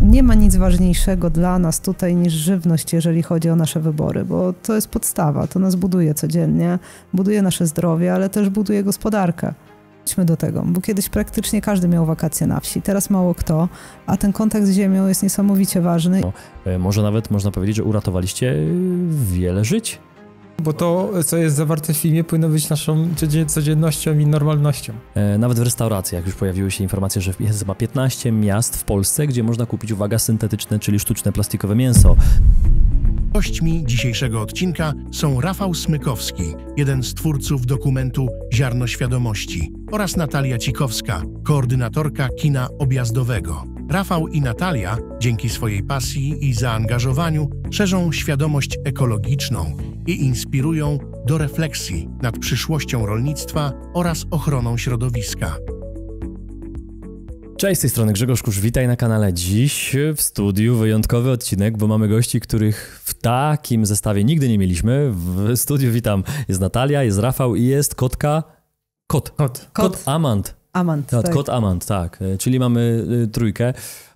Nie ma nic ważniejszego dla nas tutaj niż żywność, jeżeli chodzi o nasze wybory, bo to jest podstawa, to nas buduje codziennie, buduje nasze zdrowie, ale też buduje gospodarkę. Idźmy do tego, bo kiedyś praktycznie każdy miał wakacje na wsi, teraz mało kto, a ten kontakt z ziemią jest niesamowicie ważny. Może nawet można powiedzieć, że uratowaliście wiele żyć. Bo to, co jest zawarte w filmie, powinno być naszą codziennością i normalnością. Nawet w restauracjach już pojawiły się informacje, że jest chyba 15 miast w Polsce, gdzie można kupić, uwaga, syntetyczne, czyli sztuczne plastikowe mięso. Gośćmi dzisiejszego odcinka są Rafał Smykowski, jeden z twórców dokumentu Ziarno Świadomości, oraz Natalia Cikowska, koordynatorka kina objazdowego. Rafał i Natalia, dzięki swojej pasji i zaangażowaniu, szerzą świadomość ekologiczną i inspirują do refleksji nad przyszłością rolnictwa oraz ochroną środowiska. Cześć, z tej strony Grzegorz Kusz, witaj na kanale. Dziś w studiu wyjątkowy odcinek, bo mamy gości, których w takim zestawie nigdy nie mieliśmy. W studiu witam, jest Natalia, jest Rafał i jest kotka... Kot Amant. Kot Amant, tak. Czyli mamy trójkę.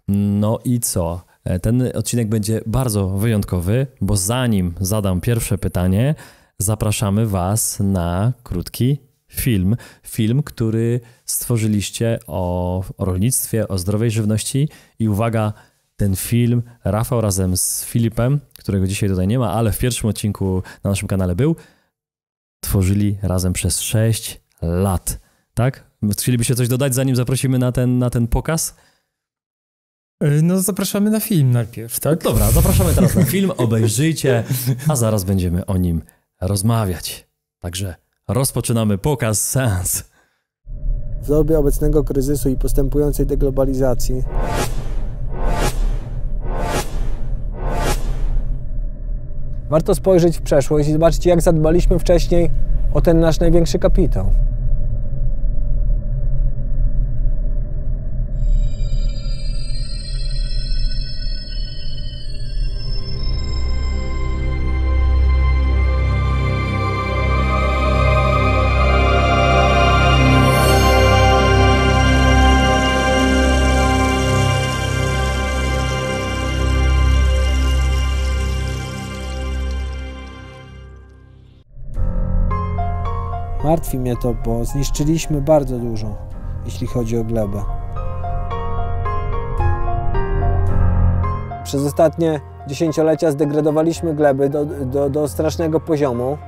No i co? Ten odcinek będzie bardzo wyjątkowy, bo zanim zadam pierwsze pytanie, zapraszamy Was na krótki film. Film, który stworzyliście o rolnictwie, o zdrowej żywności i uwaga, ten film Rafał razem z Filipem, którego dzisiaj tutaj nie ma, ale w pierwszym odcinku na naszym kanale był, tworzyli razem przez 6 lat, tak? Chcielibyście coś dodać, zanim zaprosimy na ten pokaz? No zapraszamy na film najpierw, tak? Dobra, zapraszamy teraz na film, obejrzyjcie, a zaraz będziemy o nim rozmawiać. Także rozpoczynamy pokaz, seans. W dobie obecnego kryzysu i postępującej deglobalizacji warto spojrzeć w przeszłość i zobaczyć, jak zadbaliśmy wcześniej o ten nasz największy kapitał. Martwi mnie to, bo zniszczyliśmy bardzo dużo, jeśli chodzi o glebę. Przez ostatnie dziesięciolecia zdegradowaliśmy gleby do strasznego poziomu.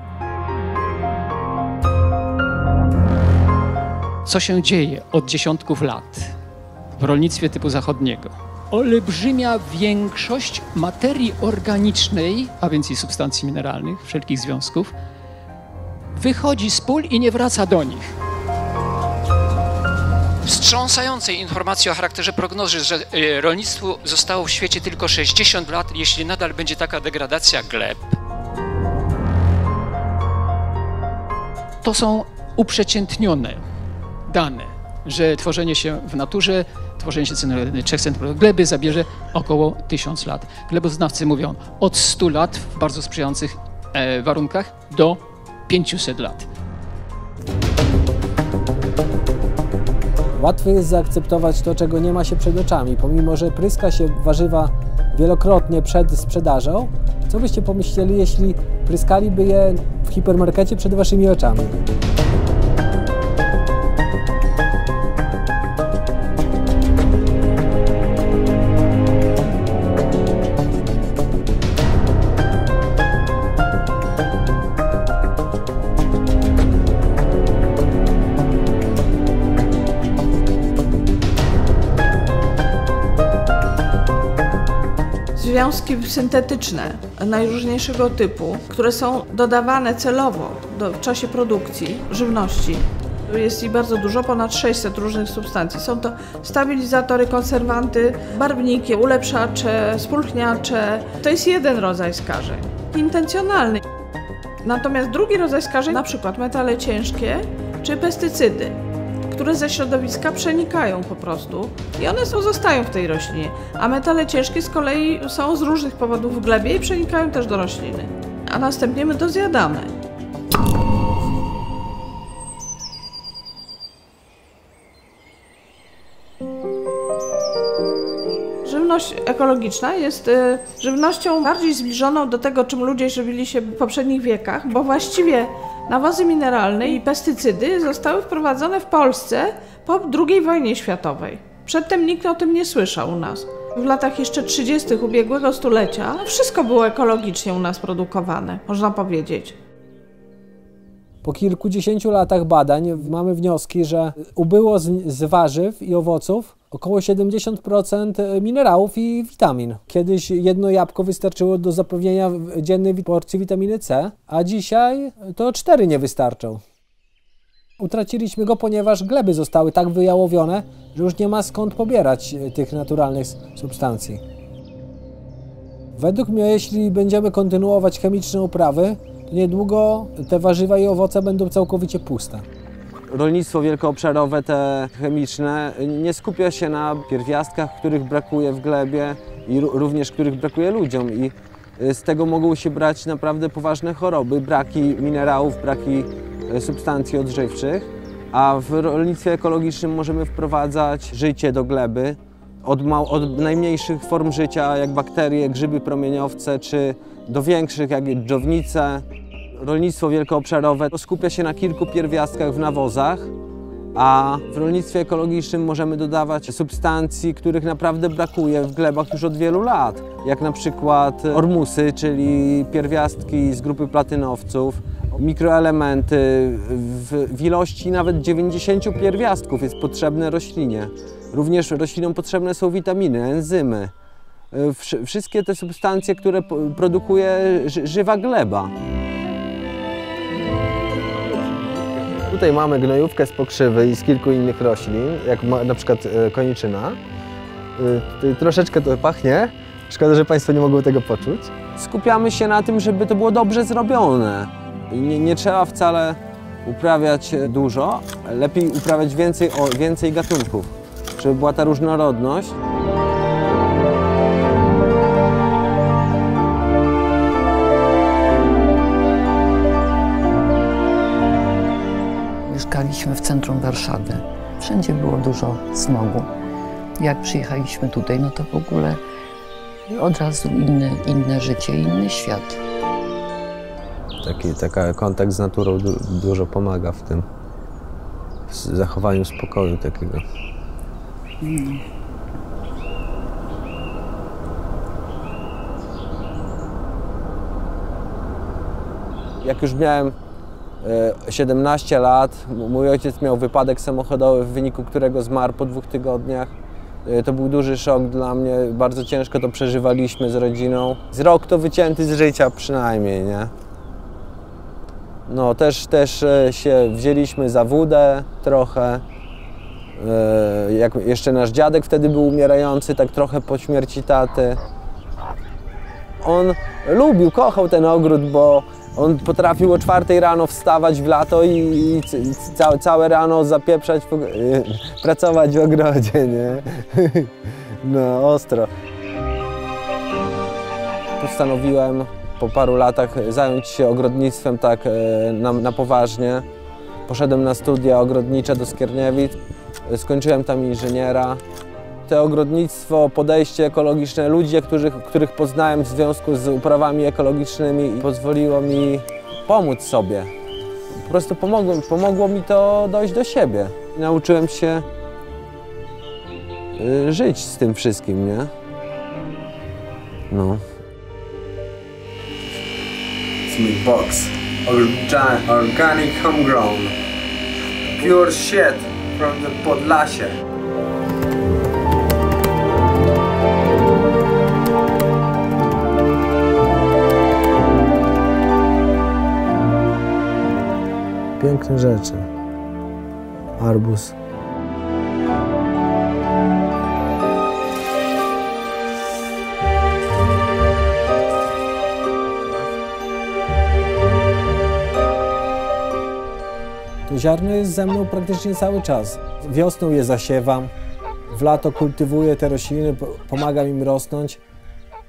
Co się dzieje od dziesiątków lat w rolnictwie typu zachodniego? Olbrzymia większość materii organicznej, a więc i substancji mineralnych, wszelkich związków, wychodzi z pól i nie wraca do nich. Wstrząsającej informacji o charakterze prognozy, że rolnictwu zostało w świecie tylko 60 lat, jeśli nadal będzie taka degradacja gleb. To są uprzeciętnione dane, że tworzenie się w naturze, tworzenie się 3 cm gleby zabierze około 1000 lat. Gleboznawcy mówią od 100 lat w bardzo sprzyjających warunkach do 500 lat. Łatwo jest zaakceptować to, czego nie ma się przed oczami. Pomimo że pryska się warzywa wielokrotnie przed sprzedażą, co byście pomyśleli, jeśli pryskaliby je w hipermarkecie przed waszymi oczami? Związki syntetyczne najróżniejszego typu, które są dodawane celowo w czasie produkcji żywności. Jest ich bardzo dużo, ponad 600 różnych substancji. Są to stabilizatory, konserwanty, barwniki, ulepszacze, spulchniacze. To jest jeden rodzaj skażeń, intencjonalny. Natomiast drugi rodzaj skażeń, na przykład metale ciężkie czy pestycydy, które ze środowiska przenikają po prostu i one zostają w tej roślinie, a metale ciężkie z kolei są z różnych powodów w glebie i przenikają też do rośliny, a następnie my to zjadamy. żywność ekologiczna jest żywnością bardziej zbliżoną do tego, czym ludzie żywili się w poprzednich wiekach, bo właściwie nawozy mineralne i pestycydy zostały wprowadzone w Polsce po II wojnie światowej. Przedtem nikt o tym nie słyszał u nas. W latach jeszcze 30. ubiegłego stulecia wszystko było ekologicznie u nas produkowane, można powiedzieć. Po kilkudziesięciu latach badań mamy wnioski, że ubyło z warzyw i owoców około 70% minerałów i witamin. Kiedyś jedno jabłko wystarczyło do zapewnienia dziennej porcji witaminy C, a dzisiaj to 4 nie wystarczą. Utraciliśmy go, ponieważ gleby zostały tak wyjałowione, że już nie ma skąd pobierać tych naturalnych substancji. Według mnie, jeśli będziemy kontynuować chemiczne uprawy, to niedługo te warzywa i owoce będą całkowicie puste. Rolnictwo wielkoobszarowe, te chemiczne, nie skupia się na pierwiastkach, których brakuje w glebie i również których brakuje ludziom. I z tego mogą się brać naprawdę poważne choroby, braki minerałów, braki substancji odżywczych, a w rolnictwie ekologicznym możemy wprowadzać życie do gleby od najmniejszych form życia, jak bakterie, grzyby promieniowce, czy do większych, jak dżdżownice. Rolnictwo wielkoobszarowe skupia się na kilku pierwiastkach w nawozach, a w rolnictwie ekologicznym możemy dodawać substancji, których naprawdę brakuje w glebach już od wielu lat, jak na przykład ormusy, czyli pierwiastki z grupy platynowców, mikroelementy w ilości nawet 90 pierwiastków jest potrzebne roślinie. Również roślinom potrzebne są witaminy, enzymy. Wszystkie te substancje, które produkuje żywa gleba. Tutaj mamy gnojówkę z pokrzywy i z kilku innych roślin, jak na przykład koniczyna. Troszeczkę to pachnie, szkoda, że Państwo nie mogą tego poczuć. Skupiamy się na tym, żeby to było dobrze zrobione. Nie trzeba wcale uprawiać dużo, lepiej uprawiać więcej gatunków, żeby była ta różnorodność. Mieszkaliśmy w centrum Warszawy. Wszędzie było dużo smogu. Jak przyjechaliśmy tutaj, no to w ogóle od razu inne życie, inny świat. Taki kontakt z naturą dużo pomaga w tym zachowaniu spokoju takiego. Jak już miałem 17 lat, mój ojciec miał wypadek samochodowy, w wyniku którego zmarł po 2 tygodniach. To był duży szok dla mnie, bardzo ciężko to przeżywaliśmy z rodziną. Z rok to wycięty z życia przynajmniej, nie? No też się wzięliśmy za wódę trochę. Jak jeszcze nasz dziadek wtedy był umierający, tak trochę po śmierci taty. On lubił, kochał ten ogród, bo on potrafił o 4 rano wstawać w lato i całe rano zapieprzać, pracować w ogrodzie, nie? No, ostro. Postanowiłem po paru latach zająć się ogrodnictwem tak na poważnie. Poszedłem na studia ogrodnicze do Skierniewic, skończyłem tam inżyniera. To ogrodnictwo, podejście ekologiczne, ludzie, których poznałem w związku z uprawami ekologicznymi, pozwoliło mi pomóc sobie. Po prostu pomogło mi to dojść do siebie. Nauczyłem się żyć z tym wszystkim, nie? No. Smith Box. Organic homegrown. Pure shit from the Podlasie. Piękne rzeczy. Arbuz. To ziarno jest ze mną praktycznie cały czas. Wiosną je zasiewam, w lato kultywuję te rośliny, pomagam im rosnąć.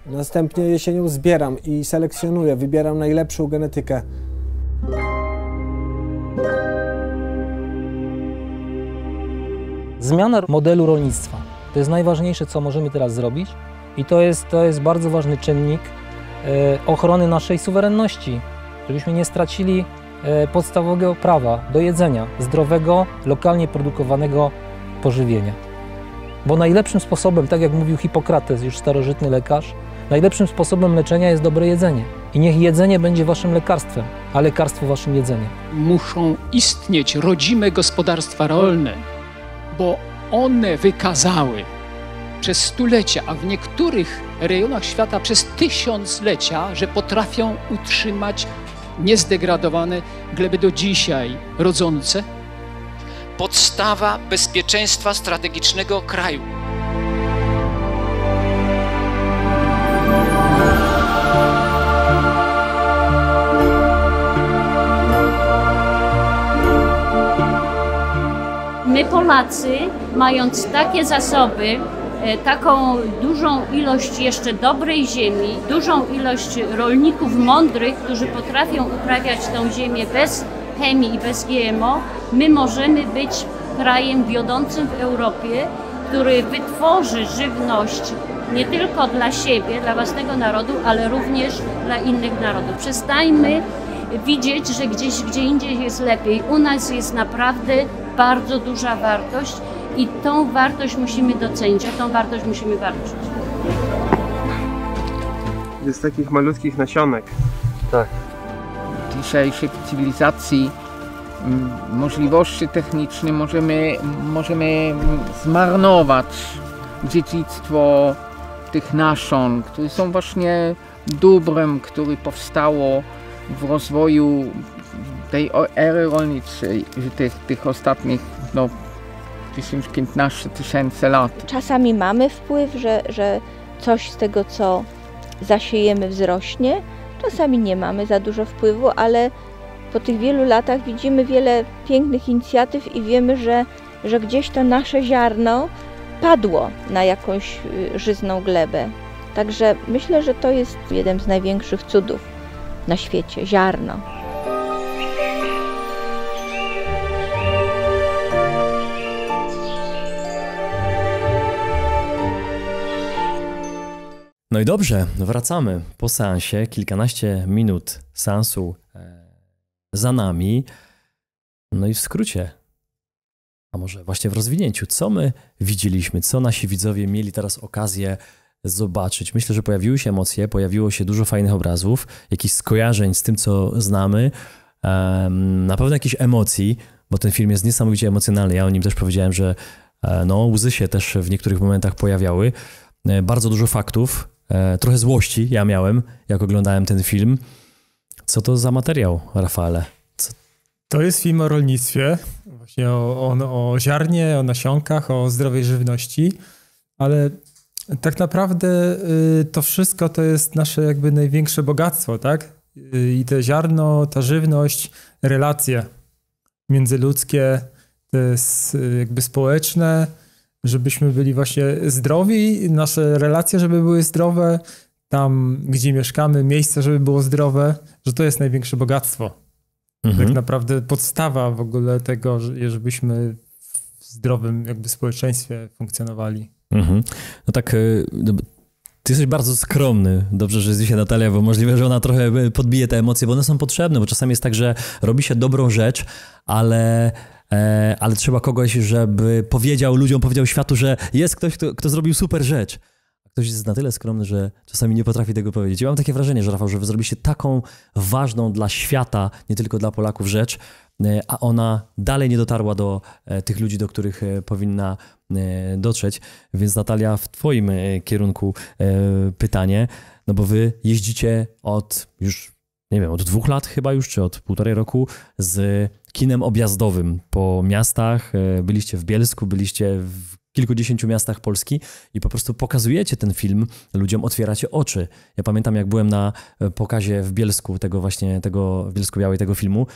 Następnie jesienią zbieram i selekcjonuję, wybieram najlepszą genetykę. Zmiana modelu rolnictwa to jest najważniejsze, co możemy teraz zrobić, I to jest bardzo ważny czynnik ochrony naszej suwerenności, żebyśmy nie stracili podstawowego prawa do jedzenia zdrowego, lokalnie produkowanego pożywienia. Bo najlepszym sposobem, tak jak mówił Hipokrates, już starożytny lekarz, najlepszym sposobem leczenia jest dobre jedzenie. I niech jedzenie będzie waszym lekarstwem, a lekarstwo waszym jedzeniem. Muszą istnieć rodzime gospodarstwa rolne, bo one wykazały przez stulecia, a w niektórych rejonach świata przez tysiąclecia, że potrafią utrzymać niezdegradowane gleby do dzisiaj rodzące. Podstawa bezpieczeństwa strategicznego kraju. My Polacy, mając takie zasoby, taką dużą ilość jeszcze dobrej ziemi, dużą ilość rolników mądrych, którzy potrafią uprawiać tą ziemię bez chemii i bez GMO, my możemy być krajem wiodącym w Europie, który wytworzy żywność nie tylko dla siebie, dla własnego narodu, ale również dla innych narodów. Przestańmy widzieć, że gdzie indziej jest lepiej. U nas jest naprawdę bardzo duża wartość i tą wartość musimy docenić, o tą wartość musimy walczyć. Z takich malutkich nasionek. Tak. W dzisiejszej cywilizacji możliwości techniczne możemy zmarnować dziedzictwo tych nasion, które są właśnie dobrem, które powstało w rozwoju tej ery rolniczej, tych ostatnich 10-15 tysięcy lat. Czasami mamy wpływ, że coś z tego, co zasiejemy, wzrośnie. Czasami nie mamy za dużo wpływu, ale po tych wielu latach widzimy wiele pięknych inicjatyw i wiemy, że gdzieś to nasze ziarno padło na jakąś żyzną glebę. Także myślę, że to jest jeden z największych cudów na świecie, ziarno. No i dobrze, wracamy po seansie. Kilkanaście minut seansu za nami. No i w skrócie, a może właśnie w rozwinięciu, co my widzieliśmy, co nasi widzowie mieli teraz okazję zobaczyć. Myślę, że pojawiły się emocje, pojawiło się dużo fajnych obrazów, jakichś skojarzeń z tym, co znamy, na pewno jakichś emocji, bo ten film jest niesamowicie emocjonalny. Ja o nim też powiedziałem, że no, łzy się też w niektórych momentach pojawiały. Bardzo dużo faktów, trochę złości ja miałem, jak oglądałem ten film. Co to za materiał, Rafale? To jest film o rolnictwie, właśnie o ziarnie, o nasionkach, o zdrowej żywności, ale tak naprawdę to wszystko to jest nasze jakby największe bogactwo, tak? I te ziarno, ta żywność, relacje międzyludzkie, te jakby społeczne, żebyśmy byli właśnie zdrowi, nasze relacje, żeby były zdrowe, tam gdzie mieszkamy, miejsce, żeby było zdrowe, że to jest największe bogactwo. Tak naprawdę podstawa w ogóle tego, żebyśmy w zdrowym jakby społeczeństwie funkcjonowali. No tak, ty jesteś bardzo skromny. Dobrze, że jest dzisiaj Natalia, bo możliwe, że ona trochę podbije te emocje, bo one są potrzebne, bo czasami jest tak, że robi się dobrą rzecz, ale trzeba kogoś, żeby powiedział ludziom, powiedział światu, że jest ktoś, kto zrobił super rzecz. Ktoś jest na tyle skromny, że czasami nie potrafi tego powiedzieć. Ja mam takie wrażenie, że Rafał, że wy zrobiliście taką ważną dla świata, nie tylko dla Polaków rzecz, a ona dalej nie dotarła do tych ludzi, do których powinna dotrzeć. Więc Natalia, w twoim kierunku pytanie, no bo wy jeździcie od już, nie wiem, od 2 lat chyba już, czy od 1,5 roku z kinem objazdowym po miastach. Byliście w Bielsku, byliście w kilkudziesięciu miastach Polski i po prostu pokazujecie ten film ludziom, otwieracie oczy. Ja pamiętam, jak byłem na pokazie w Bielsku, w Bielsku-Białej tego filmu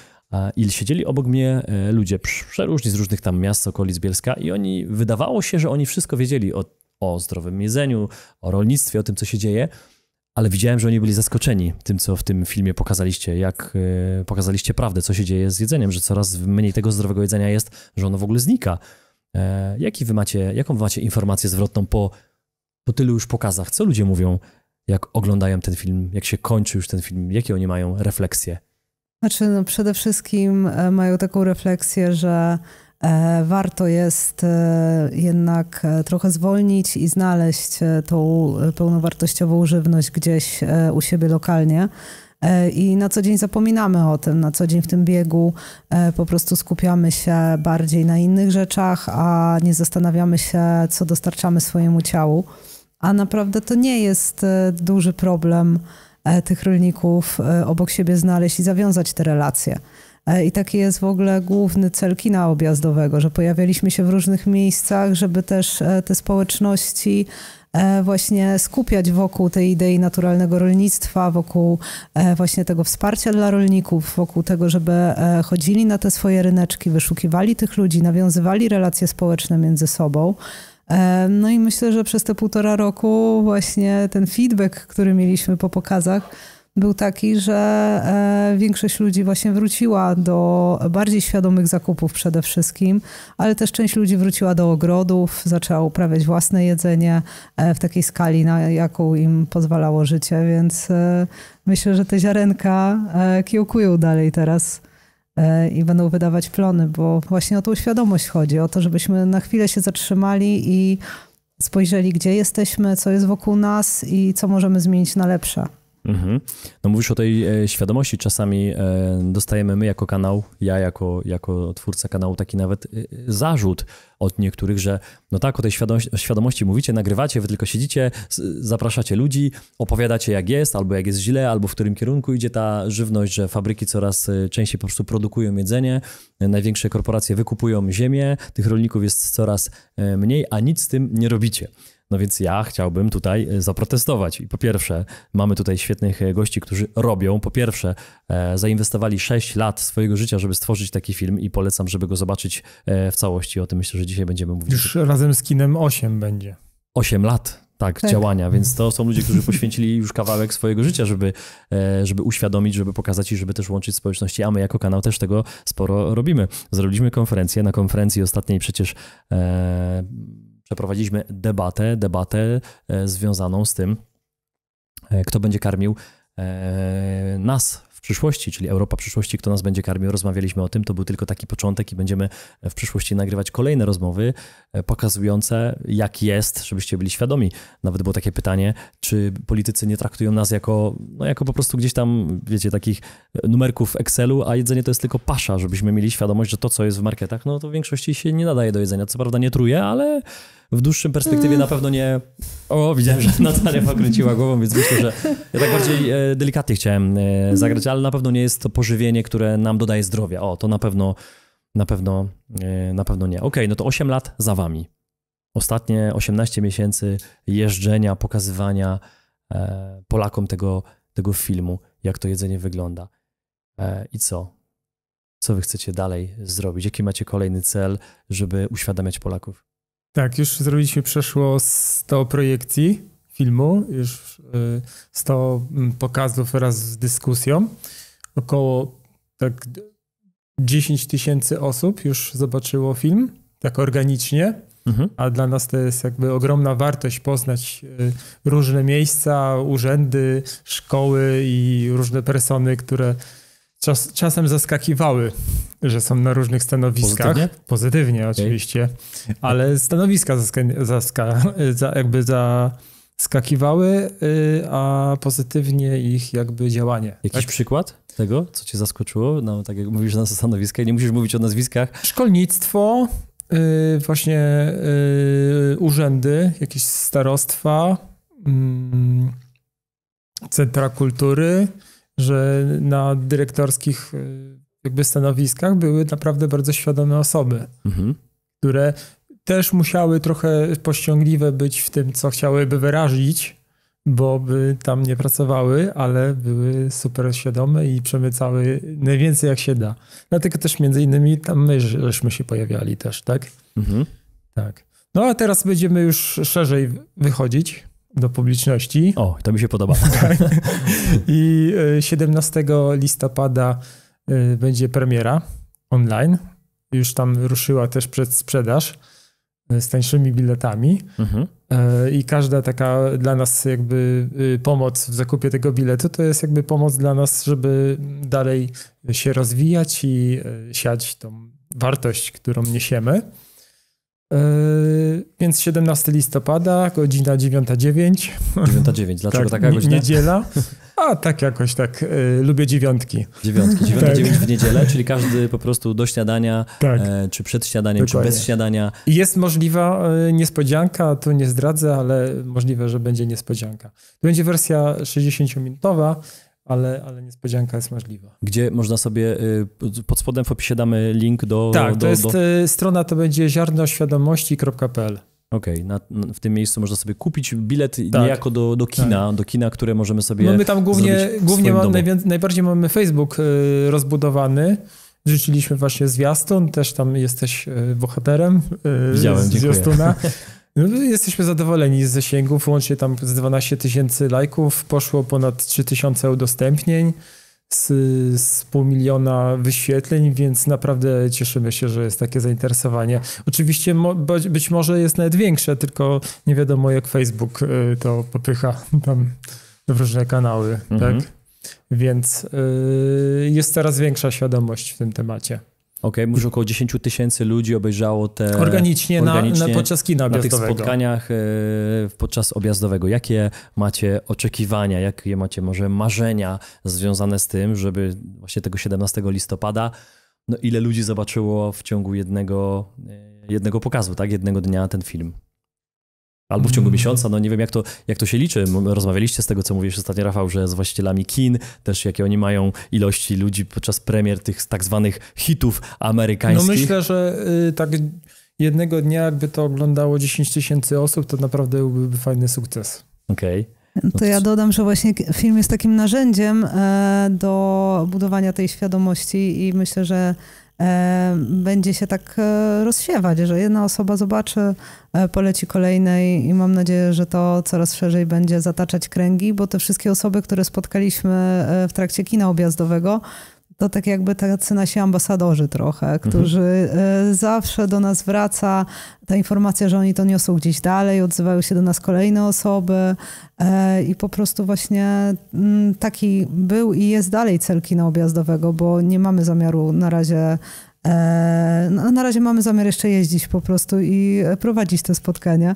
i siedzieli obok mnie ludzie przeróżni z różnych tam miast, okolic Bielska i oni, wydawało się, że oni wszystko wiedzieli o zdrowym jedzeniu, o rolnictwie, o tym, co się dzieje, ale widziałem, że oni byli zaskoczeni tym, co w tym filmie pokazaliście, jak pokazaliście prawdę, co się dzieje z jedzeniem, że coraz mniej tego zdrowego jedzenia jest, że ono w ogóle znika. Jaką wy macie informację zwrotną po po tylu już pokazach, co ludzie mówią, jak oglądają ten film, jak się kończy już ten film, jakie oni mają refleksje? Znaczy, no przede wszystkim mają taką refleksję, że warto jest jednak trochę zwolnić i znaleźć tą pełnowartościową żywność gdzieś u siebie lokalnie. I na co dzień zapominamy o tym, na co dzień w tym biegu po prostu skupiamy się bardziej na innych rzeczach, a nie zastanawiamy się, co dostarczamy swojemu ciału. A naprawdę to nie jest duży problem tych rolników obok siebie znaleźć i zawiązać te relacje. I taki jest w ogóle główny cel kina objazdowego, że pojawialiśmy się w różnych miejscach, żeby też te społeczności właśnie skupiać wokół tej idei naturalnego rolnictwa, wokół właśnie tego wsparcia dla rolników, wokół tego, żeby chodzili na te swoje ryneczki, wyszukiwali tych ludzi, nawiązywali relacje społeczne między sobą. No i myślę, że przez te 1,5 roku właśnie ten feedback, który mieliśmy po pokazach, był taki, że większość ludzi właśnie wróciła do bardziej świadomych zakupów przede wszystkim, ale też część ludzi wróciła do ogrodów, zaczęła uprawiać własne jedzenie w takiej skali, na jaką im pozwalało życie, więc myślę, że te ziarenka kiełkują dalej teraz i będą wydawać plony, bo właśnie o tą świadomość chodzi, o to, żebyśmy na chwilę się zatrzymali i spojrzeli, gdzie jesteśmy, co jest wokół nas i co możemy zmienić na lepsze. No mówisz o tej świadomości, czasami dostajemy my jako kanał, ja jako twórca kanału taki nawet zarzut od niektórych, że no tak, o tej świadomości mówicie, nagrywacie, wy tylko siedzicie, zapraszacie ludzi, opowiadacie jak jest, albo jak jest źle, albo w którym kierunku idzie ta żywność, że fabryki coraz częściej po prostu produkują jedzenie, największe korporacje wykupują ziemię, tych rolników jest coraz mniej, a nic z tym nie robicie. No więc ja chciałbym tutaj zaprotestować. I po pierwsze, mamy tutaj świetnych gości, którzy robią. Po pierwsze, zainwestowali 6 lat swojego życia, żeby stworzyć taki film i polecam, żeby go zobaczyć w całości. O tym myślę, że dzisiaj będziemy mówić. Już razem z kinem 8 będzie. 8 lat. Tak, działania, więc to są ludzie, którzy poświęcili już kawałek swojego życia, żeby uświadomić, żeby pokazać i żeby też łączyć społeczności, a my jako kanał też tego sporo robimy. Zrobiliśmy konferencję, na konferencji ostatniej przecież przeprowadziliśmy debatę związaną z tym, kto będzie karmił nas w przyszłości, czyli Europa przyszłości, kto nas będzie karmił. Rozmawialiśmy o tym, to był tylko taki początek i będziemy w przyszłości nagrywać kolejne rozmowy pokazujące, jak jest, żebyście byli świadomi. Nawet było takie pytanie, czy politycy nie traktują nas jako po prostu gdzieś tam, wiecie, takich numerków w Excelu, a jedzenie to jest tylko pasza, żebyśmy mieli świadomość, że to, co jest w marketach, no to w większości się nie nadaje do jedzenia. Co prawda nie truje, ale w dłuższym perspektywie na pewno nie... O, widziałem, że Natalia pokręciła głową, więc myślę, że ja tak bardziej delikatnie chciałem zagrać, ale na pewno nie jest to pożywienie, które nam dodaje zdrowia. O, to na pewno nie. Okej, no to 8 lat za wami. Ostatnie 18 miesięcy jeżdżenia, pokazywania Polakom tego filmu, jak to jedzenie wygląda. I co? Co wy chcecie dalej zrobić? Jaki macie kolejny cel, żeby uświadamiać Polaków? Tak, już zrobiliśmy przeszło 100 projekcji filmu, już 100 pokazów wraz z dyskusją. Około tak 10 000 osób już zobaczyło film, tak organicznie, a dla nas to jest jakby ogromna wartość poznać różne miejsca, urzędy, szkoły i różne persony, które czasem zaskakiwały, że są na różnych stanowiskach. Pozytywnie oczywiście, ale stanowiska zaskakiwały, a pozytywnie ich jakby działanie. Jakiś przykład tego, co cię zaskoczyło? No, tak jak mówisz na stanowiska, nie musisz mówić o nazwiskach. Szkolnictwo, właśnie urzędy, jakieś starostwa, centra kultury, że na dyrektorskich jakby stanowiskach były naprawdę bardzo świadome osoby, które też musiały trochę pościągliwe być w tym, co chciałyby wyrazić, bo by tam nie pracowały, ale były super świadome i przemycały najwięcej jak się da. Dlatego też między innymi tam my żeśmy się pojawiali też, tak? Tak. No a teraz będziemy już szerzej wychodzić do publiczności. O, to mi się podoba. I 17 listopada będzie premiera online. Już tam ruszyła też przedsprzedaż. z tańszymi biletami. I każda taka dla nas jakby pomoc w zakupie tego biletu to jest jakby pomoc dla nas, żeby dalej się rozwijać i siać tą wartość, którą niesiemy. Więc 17 listopada, godzina 9:09. 9:09, dlaczego tak, taka godzina? Niedziela. A tak jakoś tak, lubię dziewiątki. 9:09 w niedzielę, czyli każdy po prostu do śniadania, czy przed śniadaniem, Dokładnie. czy bez śniadania. I jest możliwa niespodzianka, tu nie zdradzę, ale możliwe, że będzie niespodzianka. To będzie wersja 60-minutowa, ale niespodzianka jest możliwa. Gdzie można sobie, pod spodem w opisie damy link do... Tak, to jest strona, to będzie ziarnoświadomości.pl. Okej, w tym miejscu można sobie kupić bilet niejako do kina, do kina, które możemy sobie my tam głównie najbardziej mamy Facebook rozbudowany. Wrzuciliśmy właśnie zwiastun, też tam jesteś bohaterem. Widziałem, dziękuję. Zwiastuna. No, jesteśmy zadowoleni z zasięgów, łącznie tam z 12 000 lajków, poszło ponad 3000 udostępnień, z 500 000 wyświetleń, więc naprawdę cieszymy się, że jest takie zainteresowanie. Oczywiście być może jest nawet większe, tylko nie wiadomo jak Facebook to popycha tam w różne kanały, tak? Więc jest coraz większa świadomość w tym temacie. Okej, może około 10 000 ludzi obejrzało te... Organicznie podczas kina objazdowego. Na tych spotkaniach podczas objazdowego. Jakie macie oczekiwania, jakie macie może marzenia związane z tym, żeby właśnie tego 17 listopada, no ile ludzi zobaczyło w ciągu jednego pokazu, tak? Jednego dnia ten film? Albo w ciągu miesiąca, no nie wiem jak to się liczy. Rozmawialiście z tego, co mówiłeś ostatnio, Rafał, że z właścicielami kin, też jakie oni mają ilości ludzi podczas premier tych tak zwanych hitów amerykańskich. No myślę, że tak jednego dnia jakby to oglądało 10 000 osób, to naprawdę byłby fajny sukces. Okej. To ja dodam, że właśnie film jest takim narzędziem do budowania tej świadomości i myślę, że będzie się tak rozsiewać, że jedna osoba zobaczy, poleci kolejnej i mam nadzieję, że to coraz szerzej będzie zataczać kręgi, bo te wszystkie osoby, które spotkaliśmy w trakcie kina objazdowego, to tak jakby tacy nasi ambasadorzy trochę, którzy zawsze do nas wraca ta informacja, że oni to niosą gdzieś dalej, odzywają się do nas kolejne osoby i po prostu właśnie taki był i jest dalej cel kina objazdowego, bo nie mamy zamiaru na razie mamy zamiar jeszcze jeździć po prostu i prowadzić te spotkania,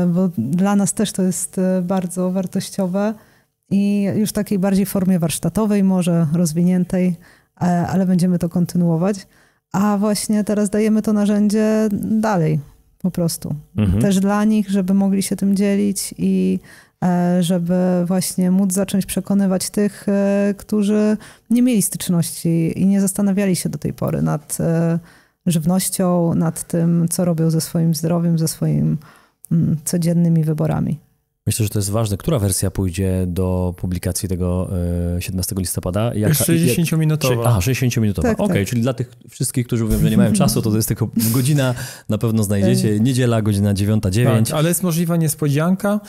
bo dla nas też to jest bardzo wartościowe. I już w takiej bardziej formie warsztatowej, może rozwiniętej, ale będziemy to kontynuować. A właśnie teraz dajemy to narzędzie dalej po prostu. Też dla nich, żeby mogli się tym dzielić i żeby właśnie móc zacząć przekonywać tych, którzy nie mieli styczności i nie zastanawiali się do tej pory nad żywnością, nad tym, co robią ze swoim zdrowiem, ze swoimi codziennymi wyborami. Myślę, że to jest ważne. Która wersja pójdzie do publikacji tego 17 listopada? 60-minutowa. 60-minutowa. Tak, Okej, czyli dla tych wszystkich, którzy mówią, że nie mają czasu, to jest tylko godzina, na pewno znajdziecie. Niedziela, godzina 9:09. Tak, ale jest możliwa niespodzianka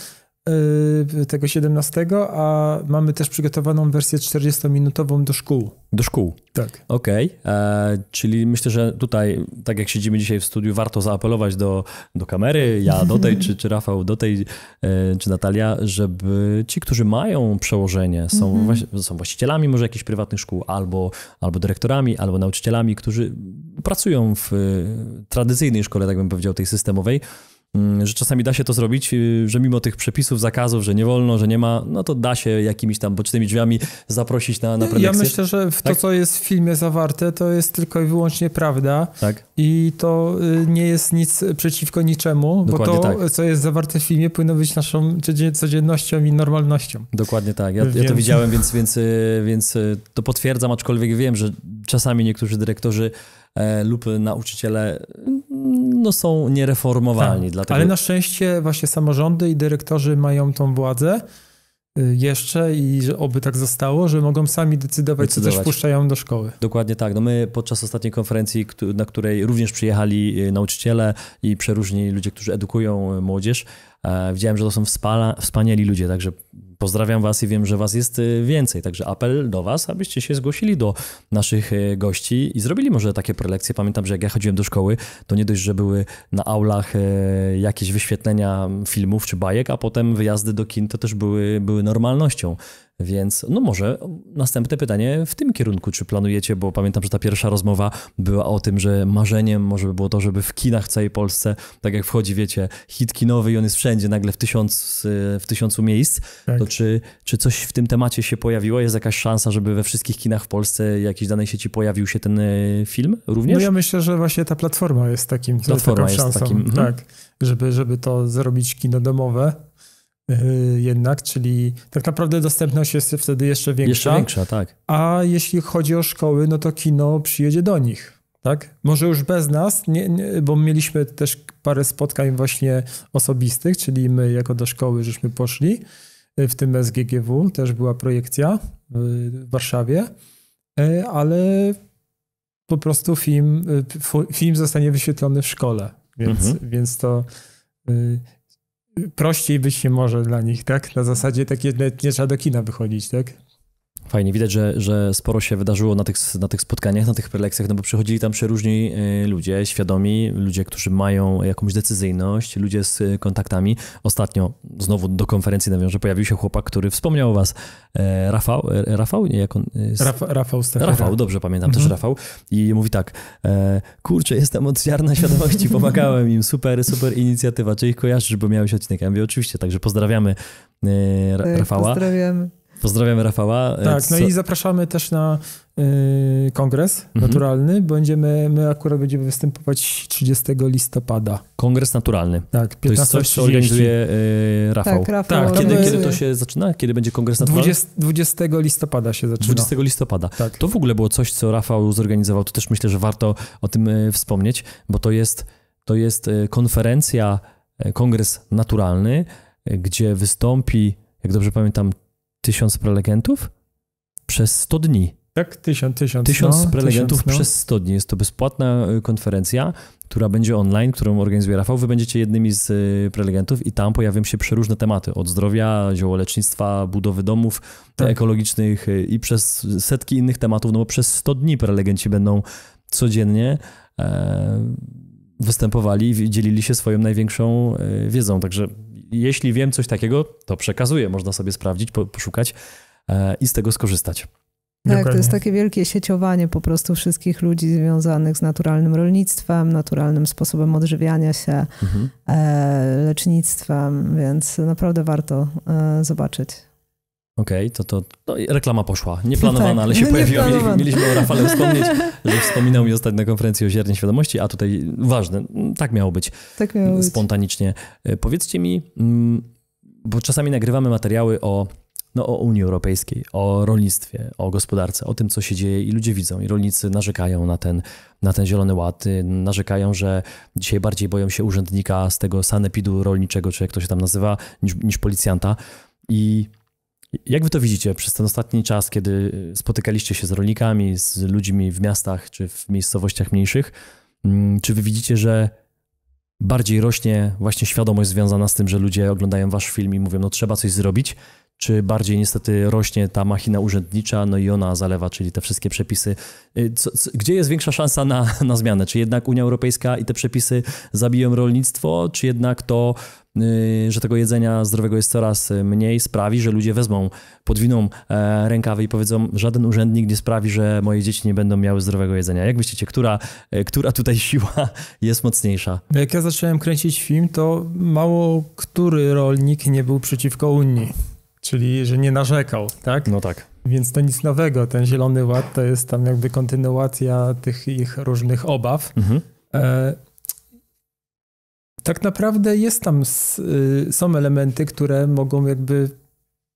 tego 17, a mamy też przygotowaną wersję 40-minutową do szkół. Do szkół? Tak. Okej, czyli myślę, że tutaj, tak jak siedzimy dzisiaj w studiu, warto zaapelować do kamery, ja do tej, czy Rafał do tej, czy Natalia, żeby ci, którzy mają przełożenie, są właścicielami może jakichś prywatnych szkół, albo dyrektorami, albo nauczycielami, którzy pracują w tradycyjnej szkole, tak bym powiedział, tej systemowej, że czasami da się to zrobić, że mimo tych przepisów, zakazów, że nie wolno, że nie ma, no to da się jakimiś tam bocznymi drzwiami zaprosić na prelekcję. Ja myślę, że to, co jest w filmie zawarte, to jest tylko i wyłącznie prawda. Tak. I to nie jest nic przeciwko niczemu, Dokładnie bo to, tak. co jest zawarte w filmie, powinno być naszą codziennością i normalnością. Dokładnie tak. Ja to widziałem, więc to potwierdzam, aczkolwiek wiem, że czasami niektórzy dyrektorzy lub nauczyciele są niereformowalni. Tak, dlatego... ale na szczęście właśnie samorządy i dyrektorzy mają tą władzę jeszcze i że oby tak zostało, że mogą sami decydować, co też wpuszczają do szkoły. Dokładnie tak. No my podczas ostatniej konferencji, na której również przyjechali nauczyciele i przeróżni ludzie, którzy edukują młodzież, widziałem, że to są wspaniali ludzie, także pozdrawiam was i wiem, że was jest więcej, także apel do was, abyście się zgłosili do naszych gości i zrobili może takie prelekcje. Pamiętam, że jak ja chodziłem do szkoły, to nie dość, że były na aulach jakieś wyświetlenia filmów czy bajek, a potem wyjazdy do kin to też były normalnością. Więc no może następne pytanie w tym kierunku, czy planujecie, bo pamiętam, że ta pierwsza rozmowa była o tym, że marzeniem może by było to, żeby w kinach w całej Polsce, tak jak wchodzi, wiecie, hit kinowy i on jest wszędzie nagle w tysiącu miejsc, tak. To czy coś w tym temacie się pojawiło? Jest jakaś szansa, żeby we wszystkich kinach w Polsce jakiejś danej sieci pojawił się ten film również? No ja myślę, że właśnie ta platforma jest taką szansą, tak, żeby to zrobić kino domowe. Jednak, czyli tak naprawdę dostępność jest wtedy jeszcze większa. Jeszcze większa, tak. A jeśli chodzi o szkoły, no to kino przyjedzie do nich, tak? Może już bez nas, bo mieliśmy też parę spotkań właśnie osobistych, czyli my jako do szkoły żeśmy poszli, w tym SGGW też była projekcja w Warszawie, ale po prostu film zostanie wyświetlony w szkole, więc to... prościej być nie może dla nich, tak? Na zasadzie takie nie trzeba do kina wychodzić, tak? Fajnie, widać, że sporo się wydarzyło na tych spotkaniach, na tych prelekcjach, no bo przychodzili tam przeróżni ludzie, świadomi, ludzie, którzy mają jakąś decyzyjność, ludzie z kontaktami. Ostatnio znowu do konferencji nawiążę, pojawił się chłopak, który wspomniał o was, Rafał? Nie, jak on jest? Rafał Stefera. Rafał, dobrze pamiętam, też Rafał. I mówi tak, kurczę, jestem od Ziarna Świadomości, pomagałem im, super inicjatywa, czy ich kojarzysz, bo miałeś odcinek? Ja mówię, oczywiście, także pozdrawiamy Rafała. Pozdrawiamy Rafała. Tak, no i zapraszamy też na kongres naturalny. My akurat będziemy występować 30 listopada. Kongres naturalny. Tak, 15:30. To jest coś, co organizuje Rafał. Tak, Rafał. Tak, kiedy to się zaczyna? Kiedy będzie kongres naturalny? 20 listopada się zaczyna. 20 listopada. Tak. To w ogóle było coś, co Rafał zorganizował. To też myślę, że warto o tym wspomnieć, bo to jest konferencja, kongres naturalny, gdzie wystąpi, jak dobrze pamiętam, 1000 prelegentów przez 100 dni. Tak, 1000 prelegentów przez 100 dni. Jest to bezpłatna konferencja, która będzie online, którą organizuje Rafał. Wy będziecie jednymi z prelegentów i tam pojawią się przeróżne tematy. Od zdrowia, ziołolecznictwa, budowy domów ekologicznych i przez setki innych tematów, no bo przez 100 dni prelegenci będą codziennie występowali i dzielili się swoją największą wiedzą. Także jeśli wiem coś takiego, to przekazuję. Można sobie sprawdzić, poszukać i z tego skorzystać. Tak, to jest takie wielkie sieciowanie po prostu wszystkich ludzi związanych z naturalnym rolnictwem, naturalnym sposobem odżywiania się, lecznictwem, więc naprawdę warto zobaczyć. Okej, to reklama poszła. Nieplanowana, tak, ale się pojawiła. Mieliśmy o Rafale wspomnieć, że wspominał mi ostatnio na konferencji o Ziarnie Świadomości, a tutaj ważne, tak miało być. Tak miało być. Spontanicznie. Powiedzcie mi, bo czasami nagrywamy materiały o Unii Europejskiej, o rolnictwie, o gospodarce, o tym, co się dzieje i ludzie widzą. I rolnicy narzekają na ten Zielony Ład, narzekają, że dzisiaj bardziej boją się urzędnika z tego sanepidu rolniczego, czy jak to się tam nazywa, niż policjanta. I jak wy to widzicie przez ten ostatni czas, kiedy spotykaliście się z rolnikami, z ludźmi w miastach czy w miejscowościach mniejszych? Czy wy widzicie, że bardziej rośnie właśnie świadomość związana z tym, że ludzie oglądają wasz film i mówią, no trzeba coś zrobić? Czy bardziej niestety rośnie ta machina urzędnicza, no i ona zalewa, czyli te wszystkie przepisy? Gdzie jest większa szansa na zmianę? Czy jednak Unia Europejska i te przepisy zabiją rolnictwo, czy jednak to, że tego jedzenia zdrowego jest coraz mniej, sprawi, że ludzie podwiną rękawy i powiedzą, żaden urzędnik nie sprawi, że moje dzieci nie będą miały zdrowego jedzenia? Jak myślicie, która tutaj siła jest mocniejsza? Jak ja zacząłem kręcić film, to mało który rolnik nie był przeciwko Unii. Czyli, że nie narzekał, tak? No tak. Więc to nic nowego. Ten Zielony Ład to jest tam jakby kontynuacja tych ich różnych obaw. Tak naprawdę są elementy, które mogą jakby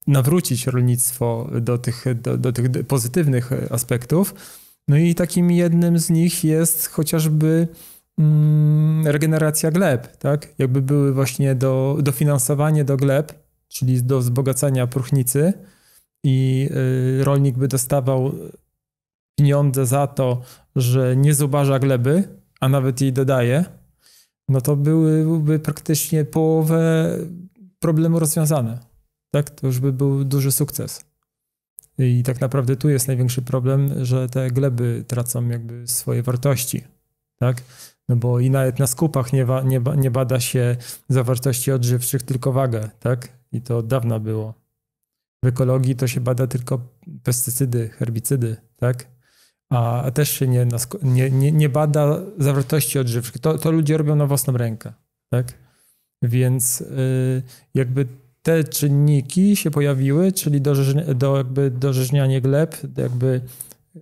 nawrócić rolnictwo do tych pozytywnych aspektów. No i takim jednym z nich jest chociażby regeneracja gleb, tak? Jakby były właśnie dofinansowanie do gleb, czyli do wzbogacania próchnicy i rolnik by dostawał pieniądze za to, że nie zubaża gleby, a nawet jej dodaje, no to byłyby praktycznie połowę problemu rozwiązane. tak? To już by był duży sukces. I tak naprawdę tu jest największy problem, że te gleby tracą jakby swoje wartości, tak? No bo i nawet na skupach nie bada się zawartości odżywczych, tylko wagę, tak? I to od dawna było. W ekologii to się bada tylko pestycydy, herbicydy, tak? A też się nie bada zawartości odżywczych. To ludzie robią na własną rękę, tak? Więc jakby te czynniki się pojawiły, czyli dorzeźnianie gleb, jakby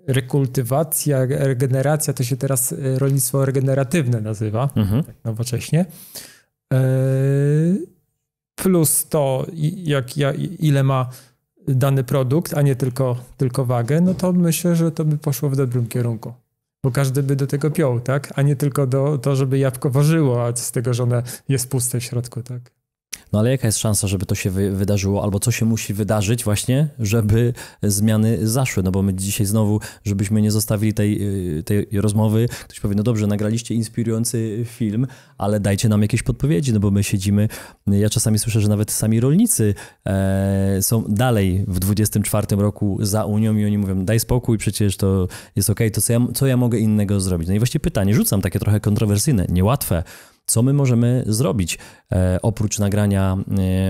rekultywacja, regeneracja, to się teraz rolnictwo regeneratywne nazywa, tak nowocześnie. Plus to, ile ma dany produkt, a nie tylko wagę, no to myślę, że to by poszło w dobrym kierunku. Bo każdy by do tego piął, tak? A nie tylko to, żeby jabłko ważyło, a z tego, że one jest puste w środku, tak? No ale jaka jest szansa, żeby to się wydarzyło, albo co się musi wydarzyć właśnie, żeby zmiany zaszły? No bo my dzisiaj znowu, żebyśmy nie zostawili tej rozmowy, ktoś powie, no dobrze, nagraliście inspirujący film, ale dajcie nam jakieś podpowiedzi, no bo my siedzimy, ja czasami słyszę, że nawet sami rolnicy są dalej w 24 roku za Unią i oni mówią, daj spokój, przecież to jest okej, to co ja mogę innego zrobić? No i właśnie pytanie, rzucam takie trochę kontrowersyjne, niełatwe. Co my możemy zrobić oprócz nagrania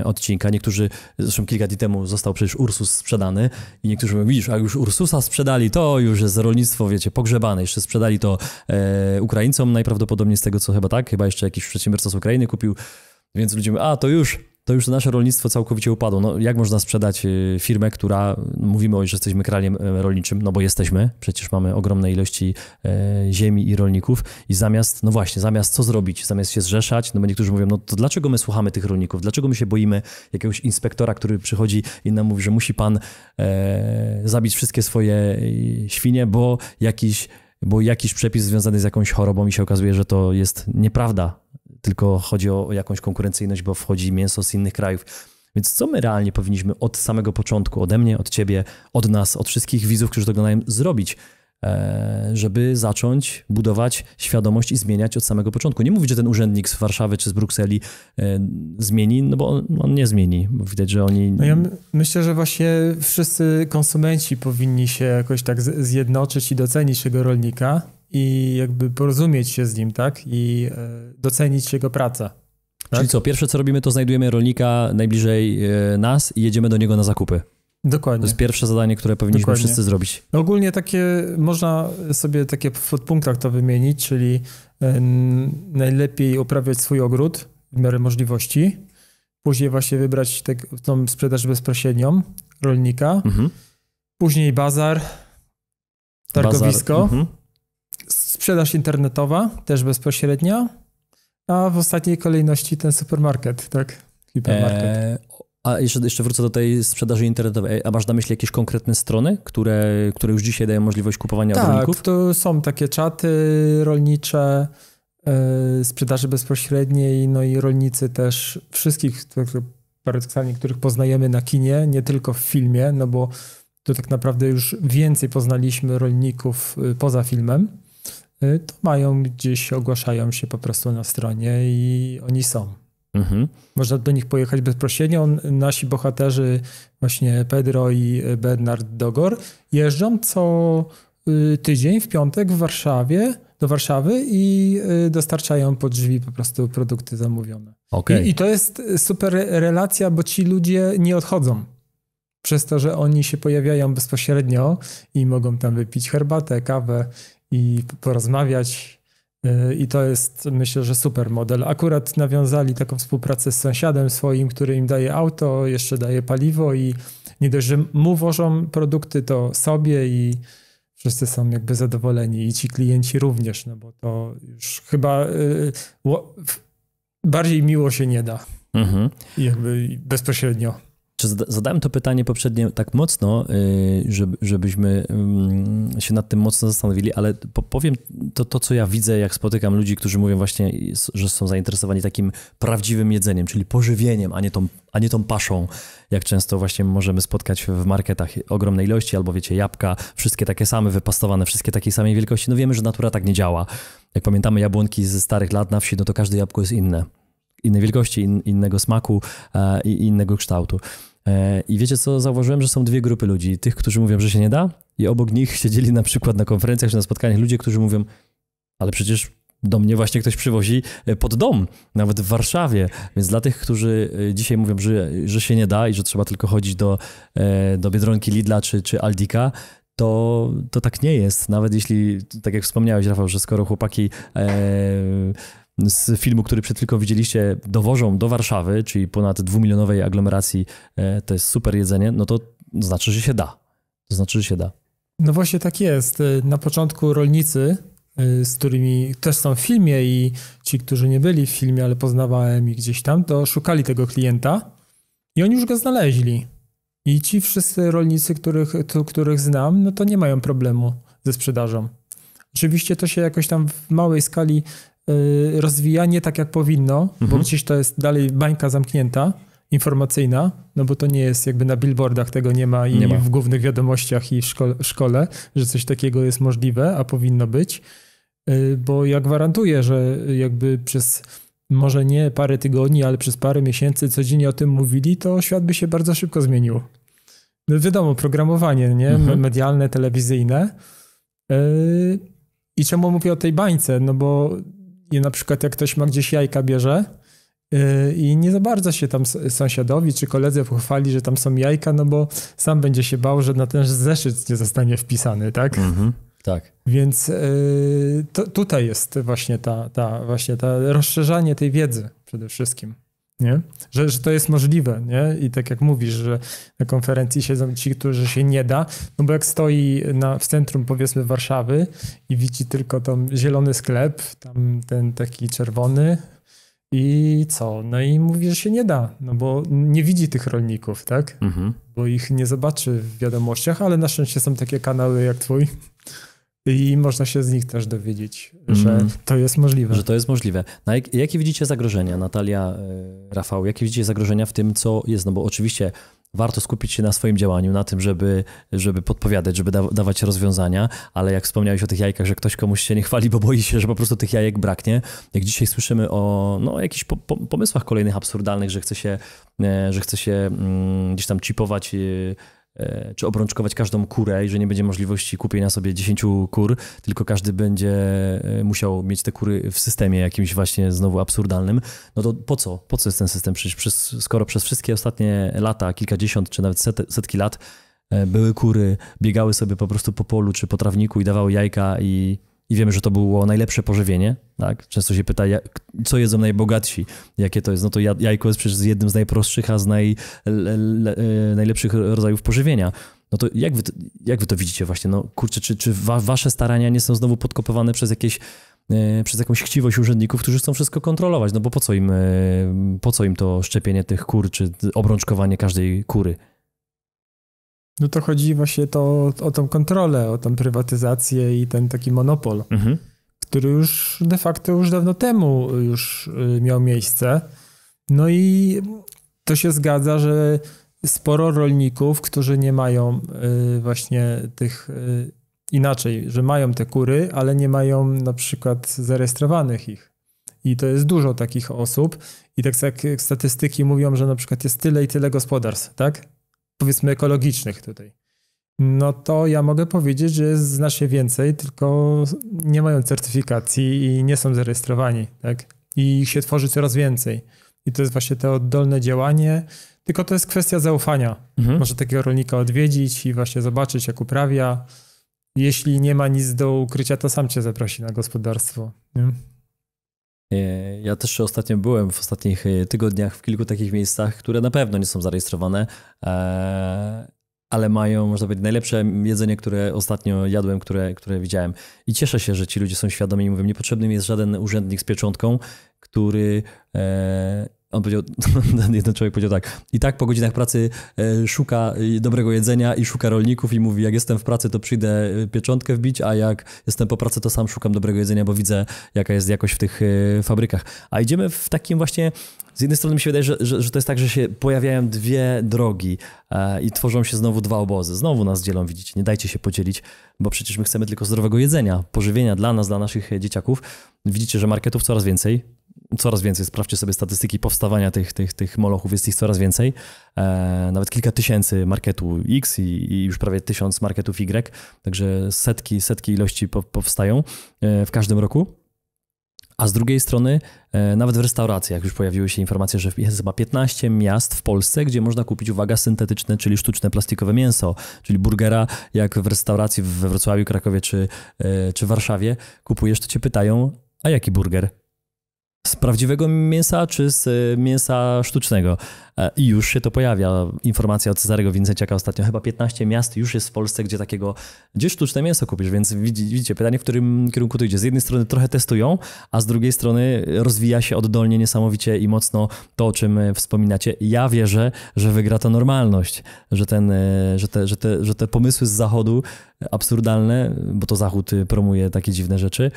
odcinka? Niektórzy, zresztą kilka dni temu został przecież Ursus sprzedany i niektórzy mówią, widzisz, a już Ursusa sprzedali, to już jest rolnictwo, wiecie, pogrzebane. Jeszcze sprzedali to Ukraińcom najprawdopodobniej z tego, co chyba jeszcze jakiś przedsiębiorca z Ukrainy kupił, więc ludzie mówią, to już nasze rolnictwo całkowicie upadło. No jak można sprzedać firmę, która, mówimy że jesteśmy krajem rolniczym, no bo jesteśmy, przecież mamy ogromne ilości ziemi i rolników i zamiast co zrobić? Zamiast się zrzeszać, no bo niektórzy mówią, no to dlaczego my słuchamy tych rolników? Dlaczego my się boimy jakiegoś inspektora, który przychodzi i nam mówi, że musi pan zabić wszystkie swoje świnie, bo jakiś przepis związany z jakąś chorobą i się okazuje, że to jest nieprawda. Tylko chodzi o jakąś konkurencyjność, bo wchodzi mięso z innych krajów. Więc co my realnie powinniśmy od samego początku, ode mnie, od ciebie, od nas, od wszystkich widzów, którzy to oglądają, zrobić, żeby zacząć budować świadomość i zmieniać od samego początku? Nie mówić, że ten urzędnik z Warszawy czy z Brukseli zmieni, no bo on nie zmieni, bo widać, że oni... No ja myślę, że właśnie wszyscy konsumenci powinni się jakoś tak zjednoczyć i docenić tego rolnika i jakby porozumieć się z nim, tak? I docenić jego pracę. Tak? Czyli co, pierwsze co robimy, to znajdujemy rolnika najbliżej nas i jedziemy do niego na zakupy. Dokładnie. To jest pierwsze zadanie, które powinniśmy wszyscy zrobić. No ogólnie można sobie takie w podpunktach to wymienić, czyli najlepiej uprawiać swój ogród w miarę możliwości. Później właśnie wybrać tą sprzedaż bezpośrednią rolnika. Później bazar, targowisko. Sprzedaż internetowa, też bezpośrednia, a w ostatniej kolejności ten supermarket, tak? Hipermarket. A jeszcze wrócę do tej sprzedaży internetowej. A masz na myśli jakieś konkretne strony, które już dzisiaj dają możliwość kupowania od rolników? Tak, to są takie czaty rolnicze, sprzedaży bezpośredniej, no i rolnicy też wszystkich paradoksalnie, których poznajemy na kinie, nie tylko w filmie, no bo to tak naprawdę już więcej poznaliśmy rolników poza filmem. To mają gdzieś, ogłaszają się po prostu na stronie i oni są. Można do nich pojechać bezpośrednio. Nasi bohaterzy, właśnie Pedro i Bernard Dogor, jeżdżą co tydzień w piątek do Warszawy i dostarczają pod drzwi po prostu produkty zamówione. Okay. I to jest super relacja, bo ci ludzie nie odchodzą. Przez to, że oni się pojawiają bezpośrednio i mogą tam wypić herbatę, kawę i porozmawiać. I to jest, myślę, że super model. Akurat nawiązali taką współpracę z sąsiadem swoim, który im daje auto, jeszcze daje paliwo i nie dość, że mu wożą produkty, to sobie i wszyscy są jakby zadowoleni i ci klienci również, no bo to już chyba bardziej miło się nie da. Jakby bezpośrednio. Zadałem to pytanie poprzednio tak mocno, żebyśmy się nad tym mocno zastanowili, ale powiem to, co ja widzę, jak spotykam ludzi, którzy mówią właśnie, że są zainteresowani takim prawdziwym jedzeniem, czyli pożywieniem, a nie tą paszą, jak często właśnie możemy spotkać w marketach ogromnej ilości, albo wiecie, jabłka, wszystkie takie same, wypastowane, wszystkie takiej samej wielkości. No wiemy, że natura tak nie działa. Jak pamiętamy jabłonki ze starych lat na wsi, no to każde jabłko jest inne. Innej wielkości, innego smaku i innego kształtu. I wiecie co, zauważyłem, że są dwie grupy ludzi. Tych, którzy mówią, że się nie da i obok nich siedzieli na przykład na konferencjach czy na spotkaniach ludzie, którzy mówią, ale przecież do mnie właśnie ktoś przywozi pod dom, nawet w Warszawie. Więc dla tych, którzy dzisiaj mówią, że się nie da i że trzeba tylko chodzić do Biedronki, Lidla czy Aldika, to tak nie jest. Nawet jeśli, tak jak wspomniałeś, Rafał, że skoro chłopaki z filmu, który przed chwilką widzieliście, dowożą do Warszawy, czyli ponad 2-milionowej aglomeracji, to jest super jedzenie, no to znaczy, że się da. To znaczy, że się da. No właśnie tak jest. Na początku rolnicy, z którymi też są w filmie i ci, którzy nie byli w filmie, ale poznawałem ich gdzieś tam, to szukali tego klienta i oni już go znaleźli. I ci wszyscy rolnicy, których znam, no to nie mają problemu ze sprzedażą. Oczywiście to się jakoś tam w małej skali rozwija, nie tak jak powinno, bo gdzieś to jest dalej bańka zamknięta, informacyjna, no bo to nie jest jakby na billboardach, tego nie ma i w głównych wiadomościach i w szkole, że coś takiego jest możliwe, a powinno być, bo ja gwarantuję, że jakby przez może nie parę tygodni, ale przez parę miesięcy codziennie o tym mówili, to świat by się bardzo szybko zmienił. No wiadomo, programowanie, nie? Medialne, telewizyjne. I czemu mówię o tej bańce? No bo na przykład jak ktoś ma gdzieś jajka bierze i nie za bardzo się tam sąsiadowi czy koledzy pochwali, że tam są jajka, no bo sam będzie się bał, że na ten zeszyt nie zostanie wpisany, tak? Tak. Więc tutaj jest właśnie właśnie rozszerzanie tej wiedzy przede wszystkim, nie? Że to jest możliwe, nie? I tak jak mówisz, że na konferencji siedzą ci, którzy się nie da, no bo jak stoi w centrum, powiedzmy, Warszawy i widzi tylko tam zielony sklep, tam ten taki czerwony i co? No i mówi, że się nie da, no bo nie widzi tych rolników, tak? Bo ich nie zobaczy w wiadomościach, ale na szczęście są takie kanały jak twój. I można się z nich też dowiedzieć, że to jest możliwe. Że to jest możliwe. No, jakie widzicie zagrożenia, Natalia, Rafał, jakie widzicie zagrożenia w tym, co jest? No bo oczywiście warto skupić się na swoim działaniu, na tym, żeby podpowiadać, żeby dawać rozwiązania, ale jak wspomniałeś o tych jajkach, że ktoś komuś się nie chwali, bo boi się, że po prostu tych jajek braknie. Jak dzisiaj słyszymy o jakichś pomysłach kolejnych absurdalnych, że chce się gdzieś tam chipować czy obrączkować każdą kurę i że nie będzie możliwości kupienia sobie 10 kur, tylko każdy będzie musiał mieć te kury w systemie jakimś właśnie znowu absurdalnym, no to po co? Po co jest ten system? Przecież skoro przez wszystkie ostatnie lata, kilkadziesiąt czy nawet setki lat były kury, biegały sobie po prostu po polu czy po trawniku i dawały jajka i wiemy, że to było najlepsze pożywienie, tak? Często się pyta, co jedzą najbogatsi, jakie to jest. No to jajko jest przecież jednym z najprostszych, a z najlepszych rodzajów pożywienia. No to jak wy to widzicie właśnie? No kurczę, czy wasze starania nie są znowu podkopywane przez jakąś chciwość urzędników, którzy chcą wszystko kontrolować? No bo po co im to szczepienie tych kur, czy obrączkowanie każdej kury? No to chodzi właśnie o tą kontrolę, o tą prywatyzację i ten taki monopol, który już de facto już dawno temu już miał miejsce. No i to się zgadza, że sporo rolników, którzy nie mają właśnie tych inaczej, że mają te kury, ale nie mają na przykład zarejestrowanych ich. I to jest dużo takich osób. I tak jak statystyki mówią, że na przykład jest tyle i tyle gospodarstw, tak? Powiedzmy ekologicznych tutaj. No to ja mogę powiedzieć, że jest znacznie więcej, tylko nie mają certyfikacji i nie są zarejestrowani, tak? I ich się tworzy coraz więcej. I to jest właśnie to oddolne działanie, tylko to jest kwestia zaufania. Może takiego rolnika odwiedzić i właśnie zobaczyć, jak uprawia. Jeśli nie ma nic do ukrycia, to sam cię zaprosi na gospodarstwo. Nie? Ja też ostatnio byłem w ostatnich tygodniach w kilku takich miejscach, które na pewno nie są zarejestrowane, ale mają, można powiedzieć, najlepsze jedzenie, które ostatnio jadłem, które widziałem. I cieszę się, że ci ludzie są świadomi i mówią, niepotrzebny mi jest żaden urzędnik z pieczątką, który... On powiedział, jeden człowiek powiedział tak, i tak po godzinach pracy szuka dobrego jedzenia i szuka rolników i mówi, jak jestem w pracy, to przyjdę pieczątkę wbić, a jak jestem po pracy, to sam szukam dobrego jedzenia, bo widzę, jaka jest jakość w tych fabrykach. A idziemy w takim właśnie, z jednej strony mi się wydaje, że to jest tak, że się pojawiają dwie drogi i tworzą się znowu dwa obozy. Znowu nas dzielą, widzicie, nie dajcie się podzielić, bo przecież my chcemy tylko zdrowego jedzenia, pożywienia dla nas, dla naszych dzieciaków. Widzicie, że marketów coraz więcej. coraz więcej, sprawdźcie sobie statystyki powstawania tych molochów, jest ich coraz więcej. Nawet kilka tysięcy marketu X i już prawie 1000 marketów Y, także setki ilości powstają w każdym roku. A z drugiej strony, nawet w restauracjach już pojawiły się informacje, że jest chyba 15 miast w Polsce, gdzie można kupić, uwaga, syntetyczne, czyli sztuczne plastikowe mięso, czyli burgera, jak w restauracji we Wrocławiu, Krakowie czy Warszawie kupujesz, to cię pytają, a jaki burger? Z prawdziwego mięsa czy z mięsa sztucznego? I już się to pojawia. Informacja od Cezarego Wincenciaka ostatnio. Chyba 15 miast już jest w Polsce, gdzie sztuczne mięso kupisz, więc widzicie, pytanie, w którym kierunku to idzie. Z jednej strony trochę testują, a z drugiej strony rozwija się oddolnie niesamowicie i mocno to, o czym wspominacie. Ja wierzę, że wygra to normalność, że te pomysły z Zachodu absurdalne, bo to Zachód promuje takie dziwne rzeczy,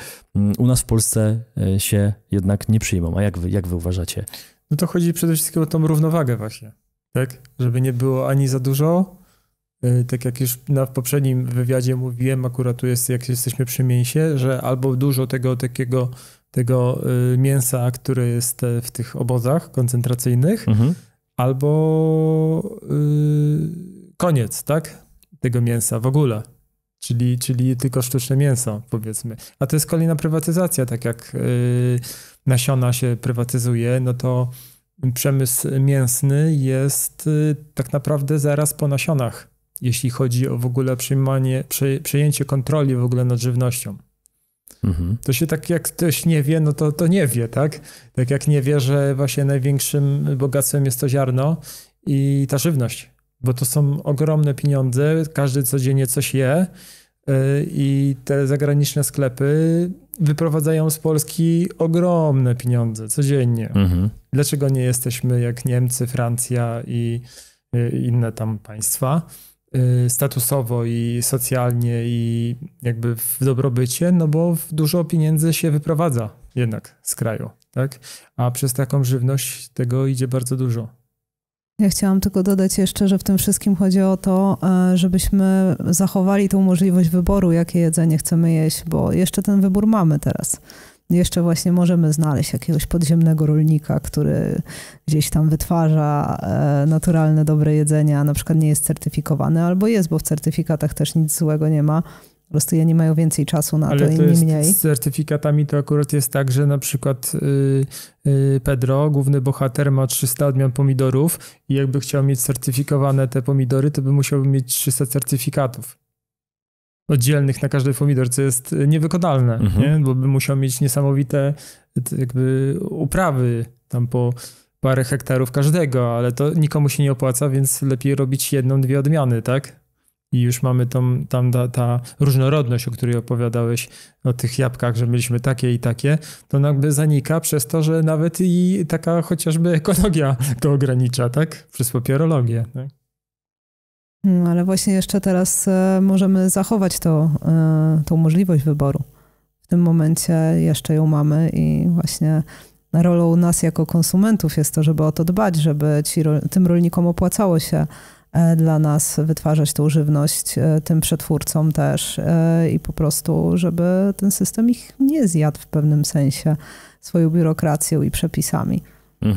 u nas w Polsce się jednak nie przyjmą. A jak wy uważacie? No to chodzi przede wszystkim o tą równowagę właśnie, tak? Żeby nie było ani za dużo, tak jak już w poprzednim wywiadzie mówiłem, akurat tu jest, jak jesteśmy przy mięsie, że albo dużo tego mięsa, które jest w tych obozach koncentracyjnych, albo koniec, tak? Tego mięsa w ogóle. Czyli tylko sztuczne mięso, powiedzmy. A to jest kolejna prywatyzacja, tak jak nasiona się prywatyzuje, no to przemysł mięsny jest tak naprawdę zaraz po nasionach, jeśli chodzi o w ogóle przejęcie kontroli w ogóle nad żywnością. To się tak jak ktoś nie wie, no to nie wie, tak? Tak jak nie wie, że właśnie największym bogactwem jest to ziarno i ta żywność, bo to są ogromne pieniądze, każdy codziennie coś je i te zagraniczne sklepy wyprowadzają z Polski ogromne pieniądze codziennie. Dlaczego nie jesteśmy jak Niemcy, Francja i inne tam państwa statusowo i socjalnie i jakby w dobrobycie? No bo dużo pieniędzy się wyprowadza jednak z kraju, tak? A przez taką żywność tego idzie bardzo dużo. Ja chciałam tylko dodać jeszcze, że w tym wszystkim chodzi o to, żebyśmy zachowali tą możliwość wyboru, jakie jedzenie chcemy jeść, bo jeszcze ten wybór mamy teraz. Jeszcze właśnie możemy znaleźć jakiegoś podziemnego rolnika, który gdzieś tam wytwarza naturalne, dobre jedzenie, a na przykład nie jest certyfikowany, albo jest, bo w certyfikatach też nic złego nie ma. Po prostu oni mają więcej czasu na to, inni mniej. Z certyfikatami to akurat jest tak, że na przykład Pedro, główny bohater, ma 300 odmian pomidorów i jakby chciał mieć certyfikowane te pomidory, to by musiał mieć 300 certyfikatów oddzielnych na każdy pomidor, co jest niewykonalne, nie? Bo by musiał mieć niesamowite jakby uprawy tam po parę hektarów każdego, ale to nikomu się nie opłaca, więc lepiej robić 1-2 odmiany, tak? I już mamy ta różnorodność, o której opowiadałeś, o tych jabłkach, że mieliśmy takie i takie, to jakby zanika przez to, że nawet i taka chociażby ekologia to ogranicza, tak? Przez papierologię. Tak? Ale właśnie jeszcze teraz możemy zachować tą możliwość wyboru. W tym momencie jeszcze ją mamy i właśnie rolą nas jako konsumentów jest to, żeby o to dbać, żeby tym rolnikom opłacało się dla nas wytwarzać tą żywność, tym przetwórcom też i po prostu, żeby ten system ich nie zjadł w pewnym sensie swoją biurokracją i przepisami.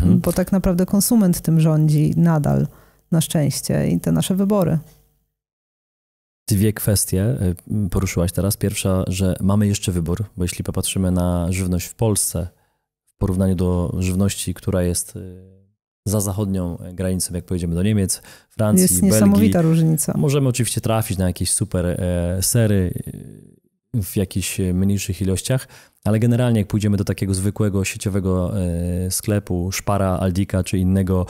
Bo tak naprawdę konsument tym rządzi nadal, na szczęście, i te nasze wybory. 2 kwestie poruszyłaś teraz. Pierwsza, że mamy jeszcze wybór, bo jeśli popatrzymy na żywność w Polsce w porównaniu do żywności, która jest za zachodnią granicą, jak pojedziemy do Niemiec, Francji, jest Belgii. Niesamowita różnica. Możemy oczywiście trafić na jakieś super sery w jakichś mniejszych ilościach, ale generalnie jak pójdziemy do takiego zwykłego sieciowego sklepu, Spara, Aldika czy innego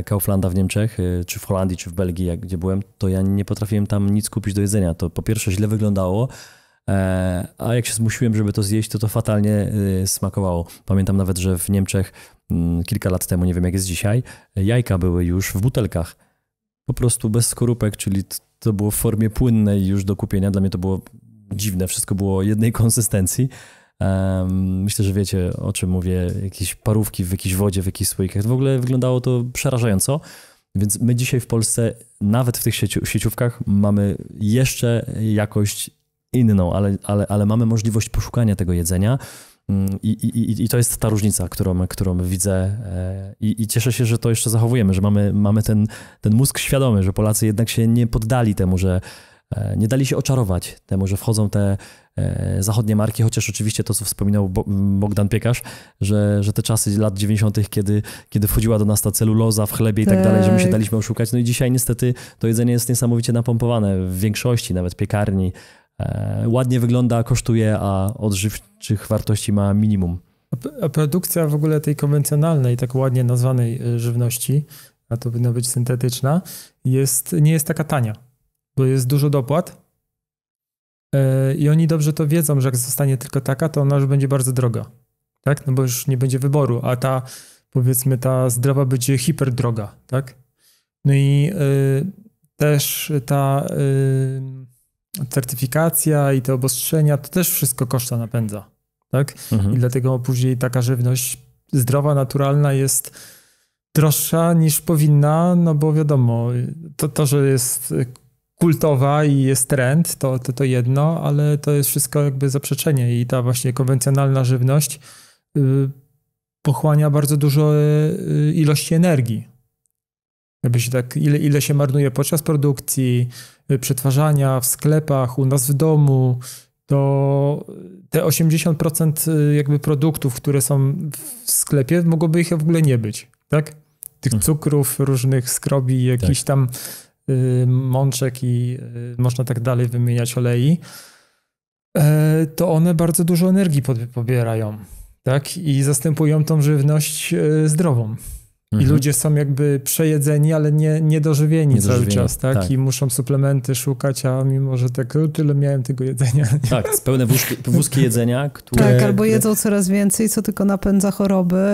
Kauflanda w Niemczech, czy w Holandii, czy w Belgii, gdzie byłem, to ja nie potrafiłem tam nic kupić do jedzenia. To po pierwsze źle wyglądało, a jak się zmusiłem, żeby to zjeść, to fatalnie smakowało. Pamiętam nawet, że w Niemczech kilka lat temu, nie wiem jak jest dzisiaj, jajka były już w butelkach. Po prostu bez skorupek, czyli to było w formie płynnej już do kupienia. Dla mnie to było dziwne, wszystko było jednej konsystencji. Myślę, że wiecie, o czym mówię. Jakieś parówki w jakiejś wodzie, w jakichś słoikach. W ogóle wyglądało to przerażająco. Więc my dzisiaj w Polsce, nawet w tych sieciówkach, mamy jeszcze jakość inną, ale mamy możliwość poszukania tego jedzenia I to jest ta różnica, którą widzę i cieszę się, że to jeszcze zachowujemy, że mamy ten mózg świadomy, że Polacy jednak się nie poddali temu, że nie dali się oczarować temu, że wchodzą te zachodnie marki, chociaż oczywiście to, co wspominał Bogdan Piekarz, że te czasy lat 90., kiedy wchodziła do nas ta celuloza w chlebie i tak dalej, że my się daliśmy oszukać. No i dzisiaj niestety to jedzenie jest niesamowicie napompowane w większości nawet piekarni. Ładnie wygląda, kosztuje, a odżywczych wartości ma minimum. A produkcja w ogóle tej konwencjonalnej, tak ładnie nazwanej żywności, a to powinna być syntetyczna, nie jest taka tania, bo jest dużo dopłat i oni dobrze to wiedzą, że jak zostanie tylko taka, to ona już będzie bardzo droga, tak? No bo już nie będzie wyboru, a ta, powiedzmy, ta zdrowa będzie hiperdroga, tak? No i też ta certyfikacja i te obostrzenia, to też wszystko koszta napędza, tak? I dlatego później taka żywność zdrowa, naturalna jest droższa niż powinna, no bo wiadomo, to że jest kultowa i jest trend, to jedno, ale to jest wszystko jakby zaprzeczenie i ta właśnie konwencjonalna żywność pochłania bardzo dużo ilości energii. Jakby się tak, ile się marnuje podczas produkcji, przetwarzania w sklepach, u nas w domu, to te 80% jakby produktów, które są w sklepie, mogłoby ich w ogóle nie być, tak? Tych cukrów, różnych skrobi, jakichś tam mączek i można tak dalej wymieniać olei, to one bardzo dużo energii pobierają, tak? I zastępują tą żywność zdrową. I ludzie są jakby przejedzeni, ale niedożywieni cały czas, tak? I muszą suplementy szukać, a mimo, że tak tyle miałem tego jedzenia. Tak, pełne wózki jedzenia, które... Tak, albo jedzą coraz więcej, co tylko napędza choroby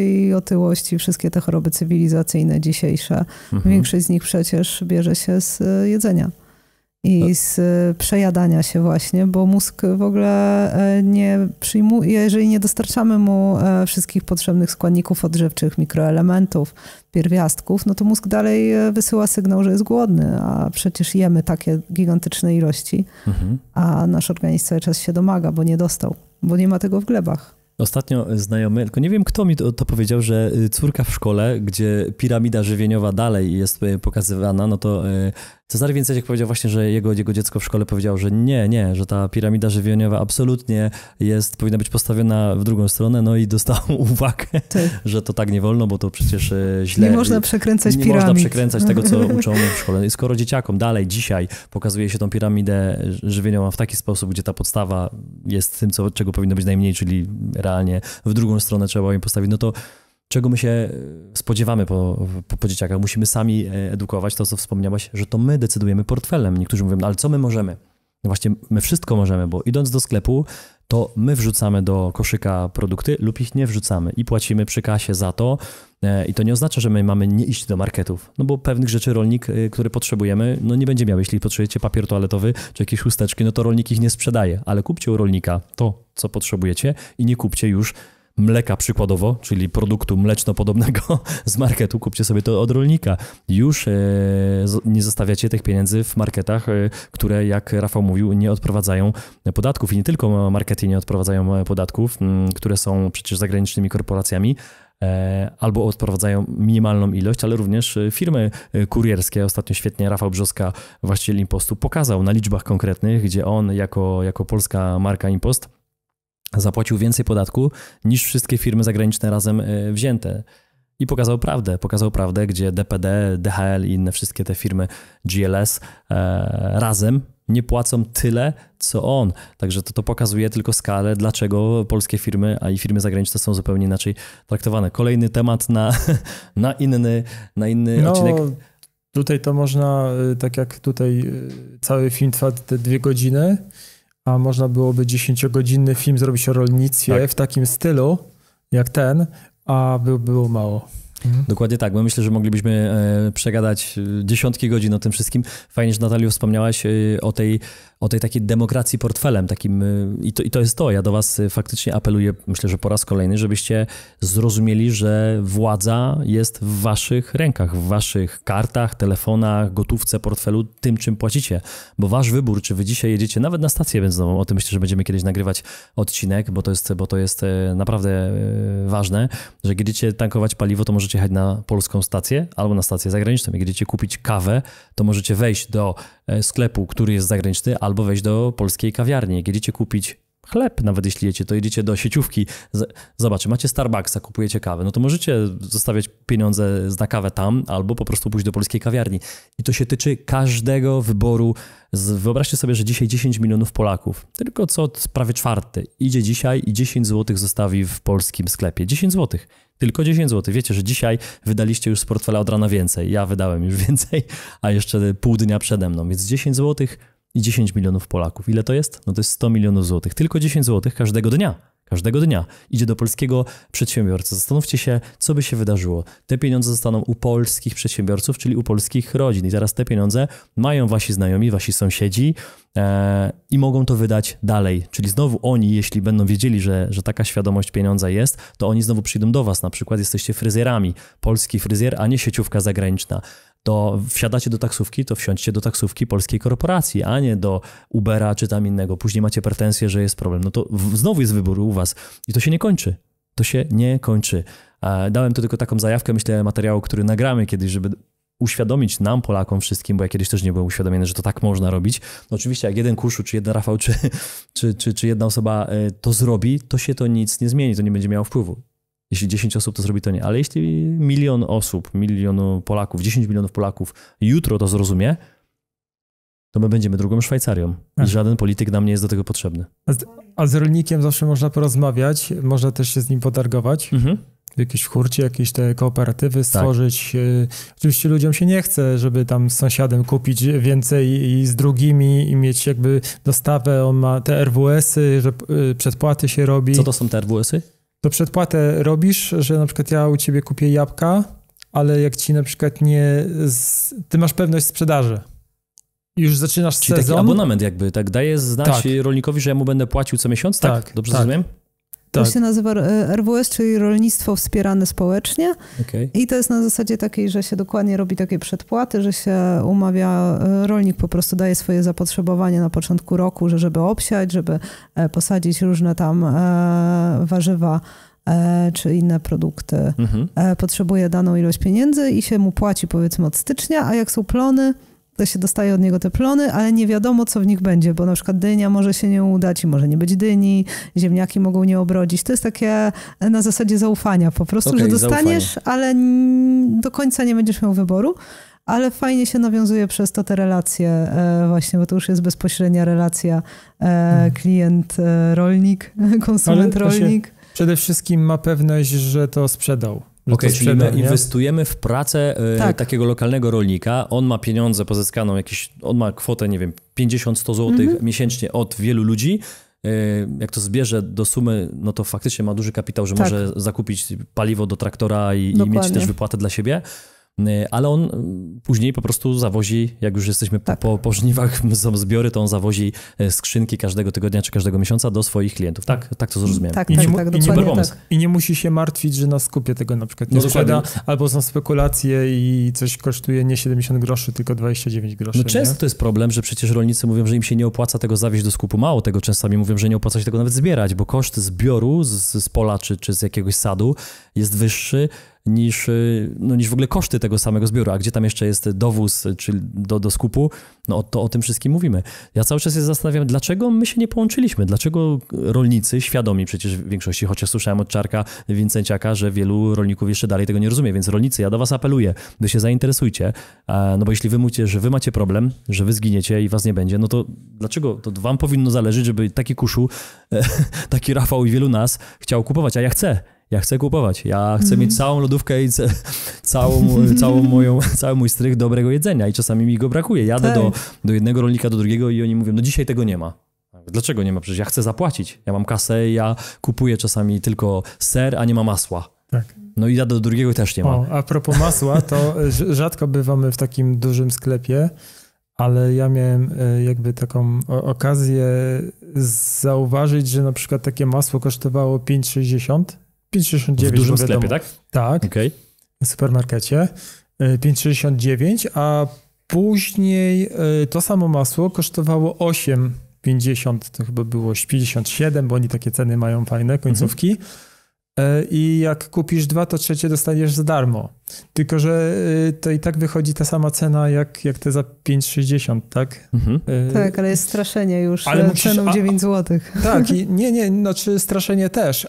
i otyłość i wszystkie te choroby cywilizacyjne dzisiejsze. Większość z nich przecież bierze się z jedzenia. I z przejadania się właśnie, bo mózg w ogóle nie przyjmuje, jeżeli nie dostarczamy mu wszystkich potrzebnych składników odżywczych, mikroelementów, pierwiastków, no to mózg dalej wysyła sygnał, że jest głodny, a przecież jemy takie gigantyczne ilości, a nasz organizm cały czas się domaga, bo nie dostał, bo nie ma tego w glebach. Ostatnio znajomy, tylko nie wiem kto mi to powiedział, że córka w szkole, gdzie piramida żywieniowa dalej jest pokazywana, no to Cezary Więcek powiedział właśnie, że jego dziecko w szkole powiedziało, że nie, że ta piramida żywieniowa absolutnie powinna być postawiona w drugą stronę, no i dostał uwagę, że to tak nie wolno, bo to przecież źle. Nie można przekręcać piramid. Nie można przekręcać tego, co uczą w szkole. I skoro dzieciakom dalej dzisiaj pokazuje się tą piramidę żywieniową w taki sposób, gdzie ta podstawa jest tym, czego powinno być najmniej, czyli realnie w drugą stronę trzeba ją postawić, no to czego my się spodziewamy po dzieciakach? Musimy sami edukować, to co wspomniałaś, że to my decydujemy portfelem. Niektórzy mówią, no ale co my możemy? No właśnie, my wszystko możemy, bo idąc do sklepu, to my wrzucamy do koszyka produkty lub ich nie wrzucamy i płacimy przy kasie za to. I to nie oznacza, że my mamy nie iść do marketów, no bo pewnych rzeczy rolnik, który potrzebujemy, no nie będzie miał. Jeśli potrzebujecie papier toaletowy czy jakieś chusteczki, no to rolnik ich nie sprzedaje, ale kupcie u rolnika to, co potrzebujecie i nie kupcie już mleka przykładowo, czyli produktu mleczno-podobnego z marketu, kupcie sobie to od rolnika. Już nie zostawiacie tych pieniędzy w marketach, które, jak Rafał mówił, nie odprowadzają podatków. I nie tylko markety nie odprowadzają podatków, które są przecież zagranicznymi korporacjami, albo odprowadzają minimalną ilość, ale również firmy kurierskie. Ostatnio świetnie Rafał Brzoska, właściciel Impostu, pokazał na liczbach konkretnych, gdzie on jako polska marka Impost zapłacił więcej podatku niż wszystkie firmy zagraniczne razem wzięte. I pokazał prawdę, gdzie DPD, DHL i inne wszystkie te firmy GLS razem nie płacą tyle, co on. Także to pokazuje tylko skalę, dlaczego polskie firmy, a i firmy zagraniczne są zupełnie inaczej traktowane. Kolejny temat na inny odcinek. Tutaj to można, tak jak tutaj cały film trwa te 2 godziny, a można byłoby 10-godzinny film zrobić o rolnictwie w takim stylu, jak ten, a było mało. Dokładnie tak, bo myślę, że moglibyśmy przegadać dziesiątki godzin o tym wszystkim. Fajnie, że Natalio wspomniałaś o tej takiej demokracji portfelem takim i to jest to. Ja do was faktycznie apeluję, myślę, że po raz kolejny, żebyście zrozumieli, że władza jest w waszych rękach, w waszych kartach, telefonach, gotówce, portfelu, tym czym płacicie, bo wasz wybór, czy wy dzisiaj jedziecie nawet na stację benzynową, o tym myślę, że będziemy kiedyś nagrywać odcinek, bo to jest naprawdę ważne, że jak jedziecie tankować paliwo, to możecie jechać na polską stację albo na stację zagraniczną. Jak jedziecie kupić kawę, to możecie wejść do sklepu, który jest zagraniczny, albo wejść do polskiej kawiarni. Jak jedziecie kupić chleb, nawet jeśli jedziecie, to jedziecie do sieciówki. Zobaczcie, macie Starbucksa, kupujecie kawę, no to możecie zostawiać pieniądze na kawę tam, albo po prostu pójść do polskiej kawiarni. I to się tyczy każdego wyboru. Wyobraźcie sobie, że dzisiaj 10 milionów Polaków, tylko co prawie czwarty, idzie dzisiaj i 10 zł zostawi w polskim sklepie. 10 zł. Tylko 10 zł. Wiecie, że dzisiaj wydaliście już z portfela od rana więcej. Ja wydałem już więcej, a jeszcze pół dnia przede mną. Więc 10 zł i 10 milionów Polaków. Ile to jest? No to jest 100 milionów złotych. Tylko 10 zł każdego dnia. Każdego dnia idzie do polskiego przedsiębiorcy. Zastanówcie się, co by się wydarzyło. Te pieniądze zostaną u polskich przedsiębiorców, czyli u polskich rodzin. I teraz te pieniądze mają wasi znajomi, wasi sąsiedzi i mogą to wydać dalej. Czyli znowu oni, jeśli będą wiedzieli, że taka świadomość pieniądza jest, to oni znowu przyjdą do was. Na przykład jesteście fryzjerami. Polski fryzjer, a nie sieciówka zagraniczna. To wsiadacie do taksówki, to wsiądźcie do taksówki polskiej korporacji, a nie do Ubera czy tam innego. Później macie pretensje, że jest problem. No to znowu jest wybór u was i to się nie kończy. To się nie kończy. Dałem tu tylko taką zajawkę, myślę, materiału, który nagramy kiedyś, żeby uświadomić nam, Polakom wszystkim, bo ja kiedyś też nie byłem uświadomiony, że to tak można robić. No oczywiście jak jeden Kuszu, czy jeden Rafał, czy jedna osoba to zrobi, to się to nic nie zmieni, to nie będzie miało wpływu. Jeśli 10 osób to zrobi, to nie. Ale jeśli milion osób, milion Polaków, 10 milionów Polaków jutro to zrozumie, to my będziemy drugą Szwajcarią. I żaden polityk nam nie jest do tego potrzebny. A z rolnikiem zawsze można porozmawiać, można też się z nim potargować. W jakiejś hurcie, jakieś te kooperatywy stworzyć. Tak. Oczywiście ludziom się nie chce, żeby tam z sąsiadem kupić więcej i z drugimi i mieć jakby dostawę. On ma te RWS-y, że przedpłaty się robi. Co to są te RWS-y? To przedpłatę robisz, że na przykład ja u ciebie kupię jabłka, ale jak ci na przykład nie... Ty masz pewność sprzedaży. Już zaczynasz Czyli sezon. Taki abonament jakby, tak? Daje znać rolnikowi, że ja mu będę płacił co miesiąc, tak? Dobrze zrozumiem? To się nazywa RWS, czyli Rolnictwo Wspierane Społecznie. I to jest na zasadzie takiej, że się dokładnie robi takie przedpłaty, że się umawia, rolnik po prostu daje swoje zapotrzebowanie na początku roku, że żeby obsiać, żeby posadzić różne tam warzywa czy inne produkty. Potrzebuje daną ilość pieniędzy i się mu płaci powiedzmy od stycznia, a jak są plony, to się dostaje od niego te plony, ale nie wiadomo, co w nich będzie, bo na przykład dynia może się nie udać i może nie być dyni, ziemniaki mogą nie obrodzić. To jest takie na zasadzie zaufania po prostu, że dostaniesz, ale do końca nie będziesz miał wyboru. Ale fajnie się nawiązuje przez to te relacje właśnie, bo to już jest bezpośrednia relacja klient-rolnik, konsument-rolnik. Przede wszystkim ma pewność, że to sprzedał. Czyli my inwestujemy w pracę takiego lokalnego rolnika. On ma pieniądze pozyskaną, on ma kwotę, nie wiem, 50-100 zł miesięcznie od wielu ludzi. Jak to zbierze do sumy, no to faktycznie ma duży kapitał, że może zakupić paliwo do traktora i mieć też wypłatę dla siebie. Ale on później po prostu zawozi, jak już jesteśmy po żniwach, są zbiory, to on zawozi skrzynki każdego tygodnia czy każdego miesiąca do swoich klientów. Tak to zrozumiałem. I nie musi się martwić, że na skupie tego na przykład nie sprzeda, albo są spekulacje i coś kosztuje nie 70 groszy, tylko 29 groszy. No często to jest problem, że przecież rolnicy mówią, że im się nie opłaca tego zawieźć do skupu. Mało tego, czasami mówią, że nie opłaca się tego nawet zbierać, bo koszt zbioru z pola czy z jakiegoś sadu jest wyższy niż w ogóle koszty tego samego zbioru, a gdzie tam jeszcze jest dowóz czy do skupu, no to o tym wszystkim mówimy. Ja cały czas się zastanawiam, dlaczego my się nie połączyliśmy, dlaczego rolnicy, świadomi przecież w większości, chociaż słyszałem od Czarka Wincenciaka, że wielu rolników jeszcze dalej tego nie rozumie, więc rolnicy, ja do was apeluję, wy się zainteresujcie, no bo jeśli wy mówicie, że wy macie problem, że wy zginiecie i was nie będzie, no to dlaczego? To wam powinno zależeć, żeby taki Kuszu, taki Rafał i wielu nas chciał kupować, a ja chcę. Ja chcę kupować. Ja chcę mieć całą lodówkę i cały mój strych dobrego jedzenia i czasami mi go brakuje. Jadę do jednego rolnika, do drugiego i oni mówią, no dzisiaj tego nie ma. Dlaczego nie ma? Przecież ja chcę zapłacić. Ja mam kasę i ja kupuję czasami tylko ser, a nie ma masła. No i do drugiego też nie ma. A propos masła, to rzadko bywamy w takim dużym sklepie, ale ja miałem jakby taką okazję zauważyć, że na przykład takie masło kosztowało 5,60, 5,69. W dużym sklepie, tak? Tak, okay. W supermarkecie. 5,69, a później to samo masło kosztowało 8,50, to chyba było 57, bo oni takie ceny mają fajne, końcówki. I jak kupisz 2, to trzecie dostaniesz za darmo. Tylko że to i tak wychodzi ta sama cena jak te za 5,60, tak? Tak, ale jest straszenie już ceną 9 zł. Tak, znaczy straszenie też,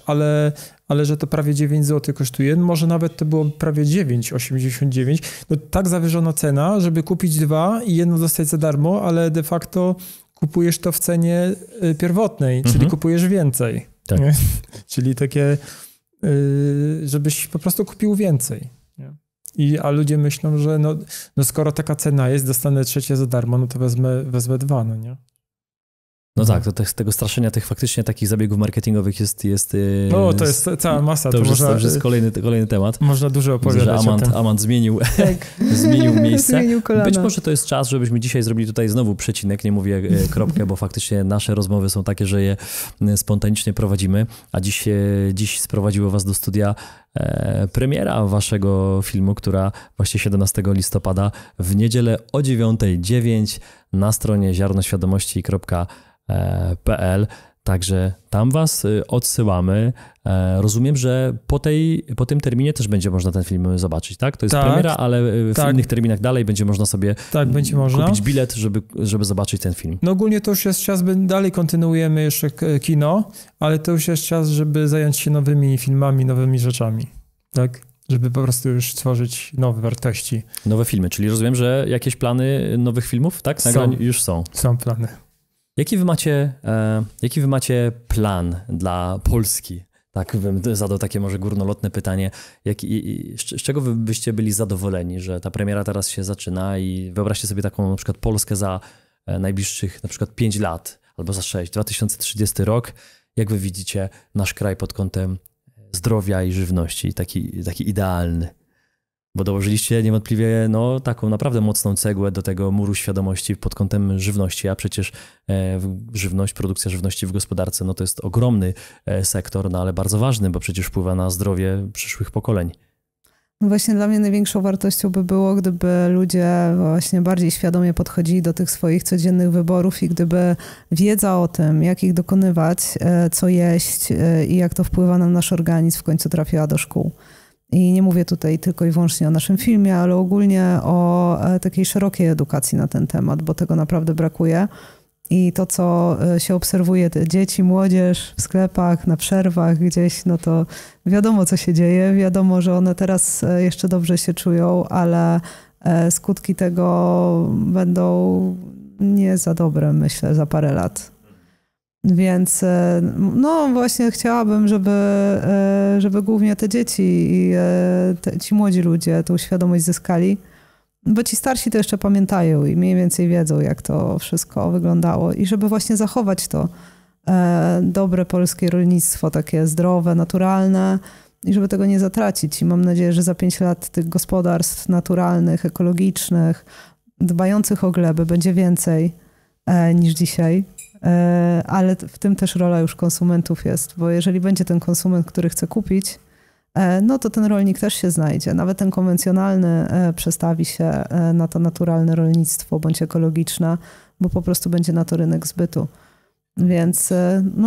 ale że to prawie 9 zł kosztuje, może nawet to było prawie 9,89. No tak zawyżona cena, żeby kupić 2 i jedno dostać za darmo, ale de facto kupujesz to w cenie pierwotnej, czyli kupujesz więcej. Tak. Czyli takie, żebyś po prostu kupił więcej. Nie? A ludzie myślą, że no skoro taka cena jest, dostanę trzecie za darmo, no to wezmę 2, no nie? No tak, to z tego straszenia tych faktycznie takich zabiegów marketingowych jest... No to jest cała masa. To już jest kolejny temat. Można dużo opowiadać o tym. Amant zmienił, zmienił miejsce. Zmienił kolana. Być może to jest czas, żebyśmy dzisiaj zrobili tutaj znowu przecinek, nie mówię kropkę, bo faktycznie nasze rozmowy są takie, że je spontanicznie prowadzimy, a dziś sprowadziło was do studia premiera waszego filmu, która właśnie 17 listopada w niedzielę o 9:09 na stronie ziarnoświadomości.pl. Także tam was odsyłamy. Rozumiem, że po tym terminie też będzie można ten film zobaczyć, tak? To jest premiera, ale w innych terminach dalej będzie można sobie będzie można kupić bilet, żeby zobaczyć ten film. No ogólnie to już jest czas, dalej kontynuujemy jeszcze kino, ale to już jest czas, żeby zająć się nowymi filmami, nowymi rzeczami, tak? Żeby po prostu już tworzyć nowe wartości. Nowe filmy, czyli rozumiem, że jakieś plany nowych filmów, tak? Nagrań już są. Są plany. Jaki wy macie plan dla Polski? Tak bym zadał takie może górnolotne pytanie. Z czego wy byście byli zadowoleni, że ta premiera teraz się zaczyna i wyobraźcie sobie taką na przykład Polskę za najbliższych na przykład 5 lat albo za 6, 2030 rok. Jak wy widzicie nasz kraj pod kątem zdrowia i żywności, taki idealny? Bo dołożyliście niewątpliwie taką naprawdę mocną cegłę do tego muru świadomości pod kątem żywności, a przecież produkcja żywności w gospodarce, to jest ogromny sektor, ale bardzo ważny, bo przecież wpływa na zdrowie przyszłych pokoleń. No właśnie dla mnie największą wartością by było, gdyby ludzie właśnie bardziej świadomie podchodzili do tych swoich codziennych wyborów i gdyby wiedza o tym, jak ich dokonywać, co jeść i jak to wpływa na nasz organizm, w końcu trafiła do szkół. I nie mówię tutaj tylko i wyłącznie o naszym filmie, ale ogólnie o takiej szerokiej edukacji na ten temat, bo tego naprawdę brakuje. I to, co się obserwuje, te dzieci, młodzież w sklepach, na przerwach gdzieś, to wiadomo, co się dzieje. Wiadomo, że one teraz jeszcze dobrze się czują, ale skutki tego będą nie za dobre, myślę, za parę lat. Więc właśnie chciałabym, żeby głównie te dzieci i ci młodzi ludzie tą świadomość zyskali, bo ci starsi to jeszcze pamiętają i mniej więcej wiedzą, jak to wszystko wyglądało i żeby właśnie zachować to dobre polskie rolnictwo, takie zdrowe, naturalne i żeby tego nie zatracić. I mam nadzieję, że za 5 lat tych gospodarstw naturalnych, ekologicznych, dbających o glebę będzie więcej niż dzisiaj. Ale w tym też rola już konsumentów jest, bo jeżeli będzie ten konsument, który chce kupić, to ten rolnik też się znajdzie. Nawet ten konwencjonalny przestawi się na to naturalne rolnictwo bądź ekologiczne, bo po prostu będzie na to rynek zbytu. Więc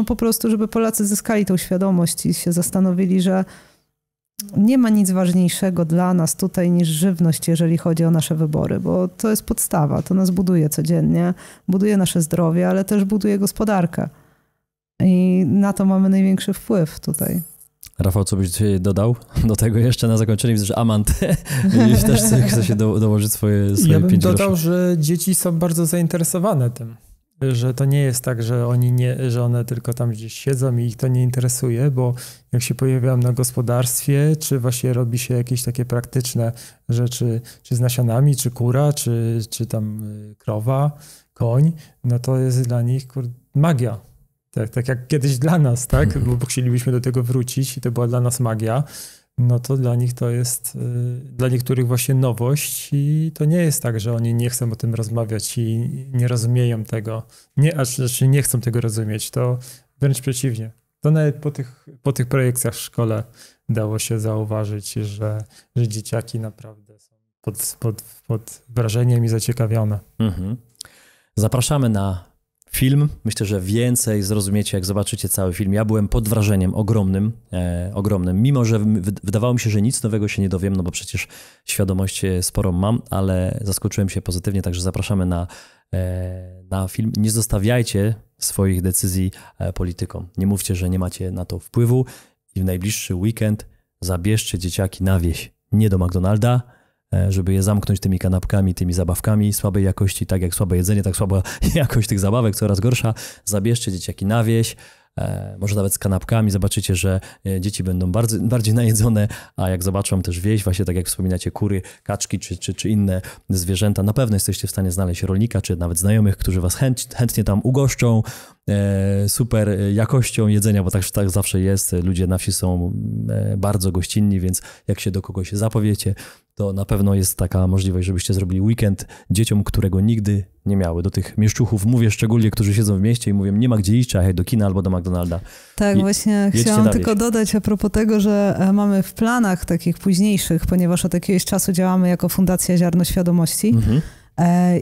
po prostu, żeby Polacy zyskali tą świadomość i się zastanowili, że nie ma nic ważniejszego dla nas tutaj niż żywność, jeżeli chodzi o nasze wybory, bo to jest podstawa, to nas buduje codziennie, buduje nasze zdrowie, ale też buduje gospodarkę. I na to mamy największy wpływ tutaj. Rafał, co byś dodał do tego jeszcze na zakończenie? Widzę, że Amant też chce się dołożyć swoje 5 groszy. Ja bym dodał, że dzieci są bardzo zainteresowane tym. Że to nie jest tak, że one tylko tam gdzieś siedzą i ich to nie interesuje, bo jak się pojawiają na gospodarstwie, czy właśnie robi się jakieś takie praktyczne rzeczy, czy z nasionami, czy kura, czy tam krowa, koń, to jest dla nich magia. Tak jak kiedyś dla nas, tak? Bo chcielibyśmy do tego wrócić i to była dla nas magia. no to dla nich to jest, dla niektórych właśnie nowość i to nie jest tak, że oni nie chcą o tym rozmawiać i nie rozumieją tego, znaczy nie chcą tego rozumieć, to wręcz przeciwnie. To nawet po tych projekcjach w szkole dało się zauważyć, że dzieciaki naprawdę są pod wrażeniem i zaciekawione. Mhm. Zapraszamy na film. Myślę, że więcej zrozumiecie, jak zobaczycie cały film. Ja byłem pod wrażeniem ogromnym. Mimo, że wydawało mi się, że nic nowego się nie dowiem, no bo przecież świadomość sporą mam, ale zaskoczyłem się pozytywnie, także zapraszamy na film. Nie zostawiajcie swoich decyzji politykom. Nie mówcie, że nie macie na to wpływu i w najbliższy weekend zabierzcie dzieciaki na wieś, nie do McDonalda, żeby je zamknąć tymi kanapkami, tymi zabawkami słabej jakości, tak jak słabe jedzenie, tak słaba jakość tych zabawek, coraz gorsza. Zabierzcie dzieciaki na wieś, może nawet z kanapkami, zobaczycie, że dzieci będą bardziej najedzone, a jak zobaczą też wieś, właśnie tak jak wspominacie, kury, kaczki czy inne zwierzęta, na pewno jesteście w stanie znaleźć rolnika, czy nawet znajomych, którzy was chętnie tam ugoszczą super jakością jedzenia, bo tak zawsze jest. Ludzie na wsi są bardzo gościnni, więc jak się do kogoś zapowiecie, to na pewno jest taka możliwość, żebyście zrobili weekend dzieciom, którego nigdy nie miały. Do tych mieszczuchów mówię szczególnie, którzy siedzą w mieście i mówią, nie ma gdzie iść, trzeba jechać do kina albo do McDonalda. Tak, właśnie chciałam tylko dodać a propos tego, że mamy w planach takich późniejszych, ponieważ od jakiegoś czasu działamy jako Fundacja Ziarno Świadomości,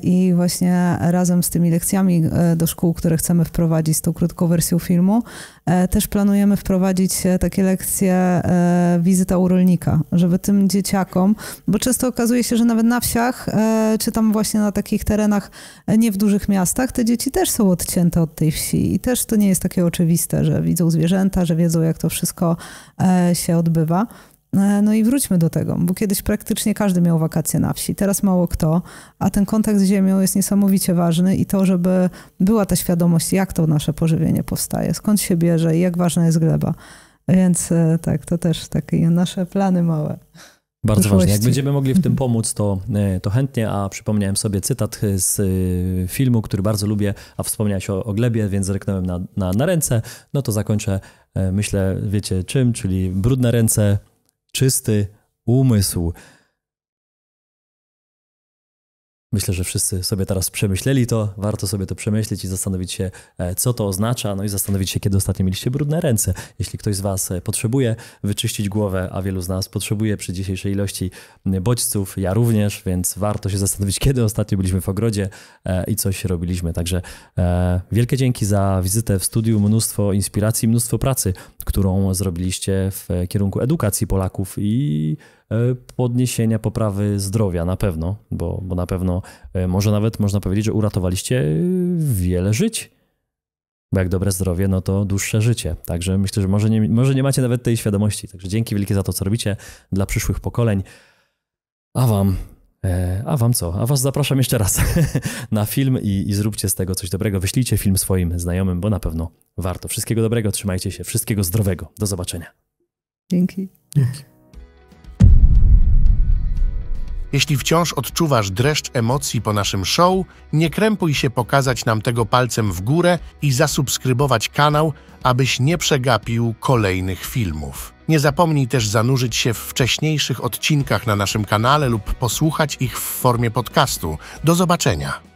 i właśnie razem z tymi lekcjami do szkół, które chcemy wprowadzić z tą krótką wersją filmu, też planujemy wprowadzić takie lekcje wizyta u rolnika, żeby tym dzieciakom, bo często okazuje się, że nawet na wsiach, czy tam właśnie na takich terenach nie w dużych miastach, te dzieci też są odcięte od tej wsi i też to nie jest takie oczywiste, że widzą zwierzęta, że wiedzą, jak to wszystko się odbywa. No i wróćmy do tego, bo kiedyś praktycznie każdy miał wakacje na wsi, teraz mało kto, a ten kontakt z ziemią jest niesamowicie ważny i to, żeby była ta świadomość, jak to nasze pożywienie powstaje, skąd się bierze i jak ważna jest gleba. Więc tak, to też takie nasze plany małe. Bardzo ważne. Jak będziemy mogli w tym pomóc, to chętnie, a przypomniałem sobie cytat z filmu, który bardzo lubię, a wspomniałeś o glebie, więc zerknąłem na ręce, no to zakończę, myślę, wiecie czym, czyli brudne ręce, czysty umysł. Myślę, że wszyscy sobie teraz przemyśleli to, warto sobie to przemyśleć i zastanowić się, co to oznacza, no i zastanowić się, kiedy ostatnio mieliście brudne ręce. Jeśli ktoś z was potrzebuje wyczyścić głowę, a wielu z nas potrzebuje przy dzisiejszej ilości bodźców, ja również, więc warto się zastanowić, kiedy ostatnio byliśmy w ogrodzie i coś robiliśmy. Także wielkie dzięki za wizytę w studiu, mnóstwo inspiracji, mnóstwo pracy, którą zrobiliście w kierunku edukacji Polaków i podniesienia, poprawy zdrowia na pewno, bo na pewno może nawet można powiedzieć, że uratowaliście wiele żyć. Bo jak dobre zdrowie, no to dłuższe życie. Także myślę, że może nie macie nawet tej świadomości. Także dzięki wielkie za to, co robicie dla przyszłych pokoleń. A wam co? A was zapraszam jeszcze raz na film i zróbcie z tego coś dobrego. Wyślijcie film swoim znajomym, bo na pewno warto. Wszystkiego dobrego, trzymajcie się, wszystkiego zdrowego. Do zobaczenia. Dzięki. Jeśli wciąż odczuwasz dreszcz emocji po naszym show, nie krępuj się pokazać nam tego palcem w górę i zasubskrybować kanał, abyś nie przegapił kolejnych filmów. Nie zapomnij też zanurzyć się w wcześniejszych odcinkach na naszym kanale lub posłuchać ich w formie podcastu. Do zobaczenia!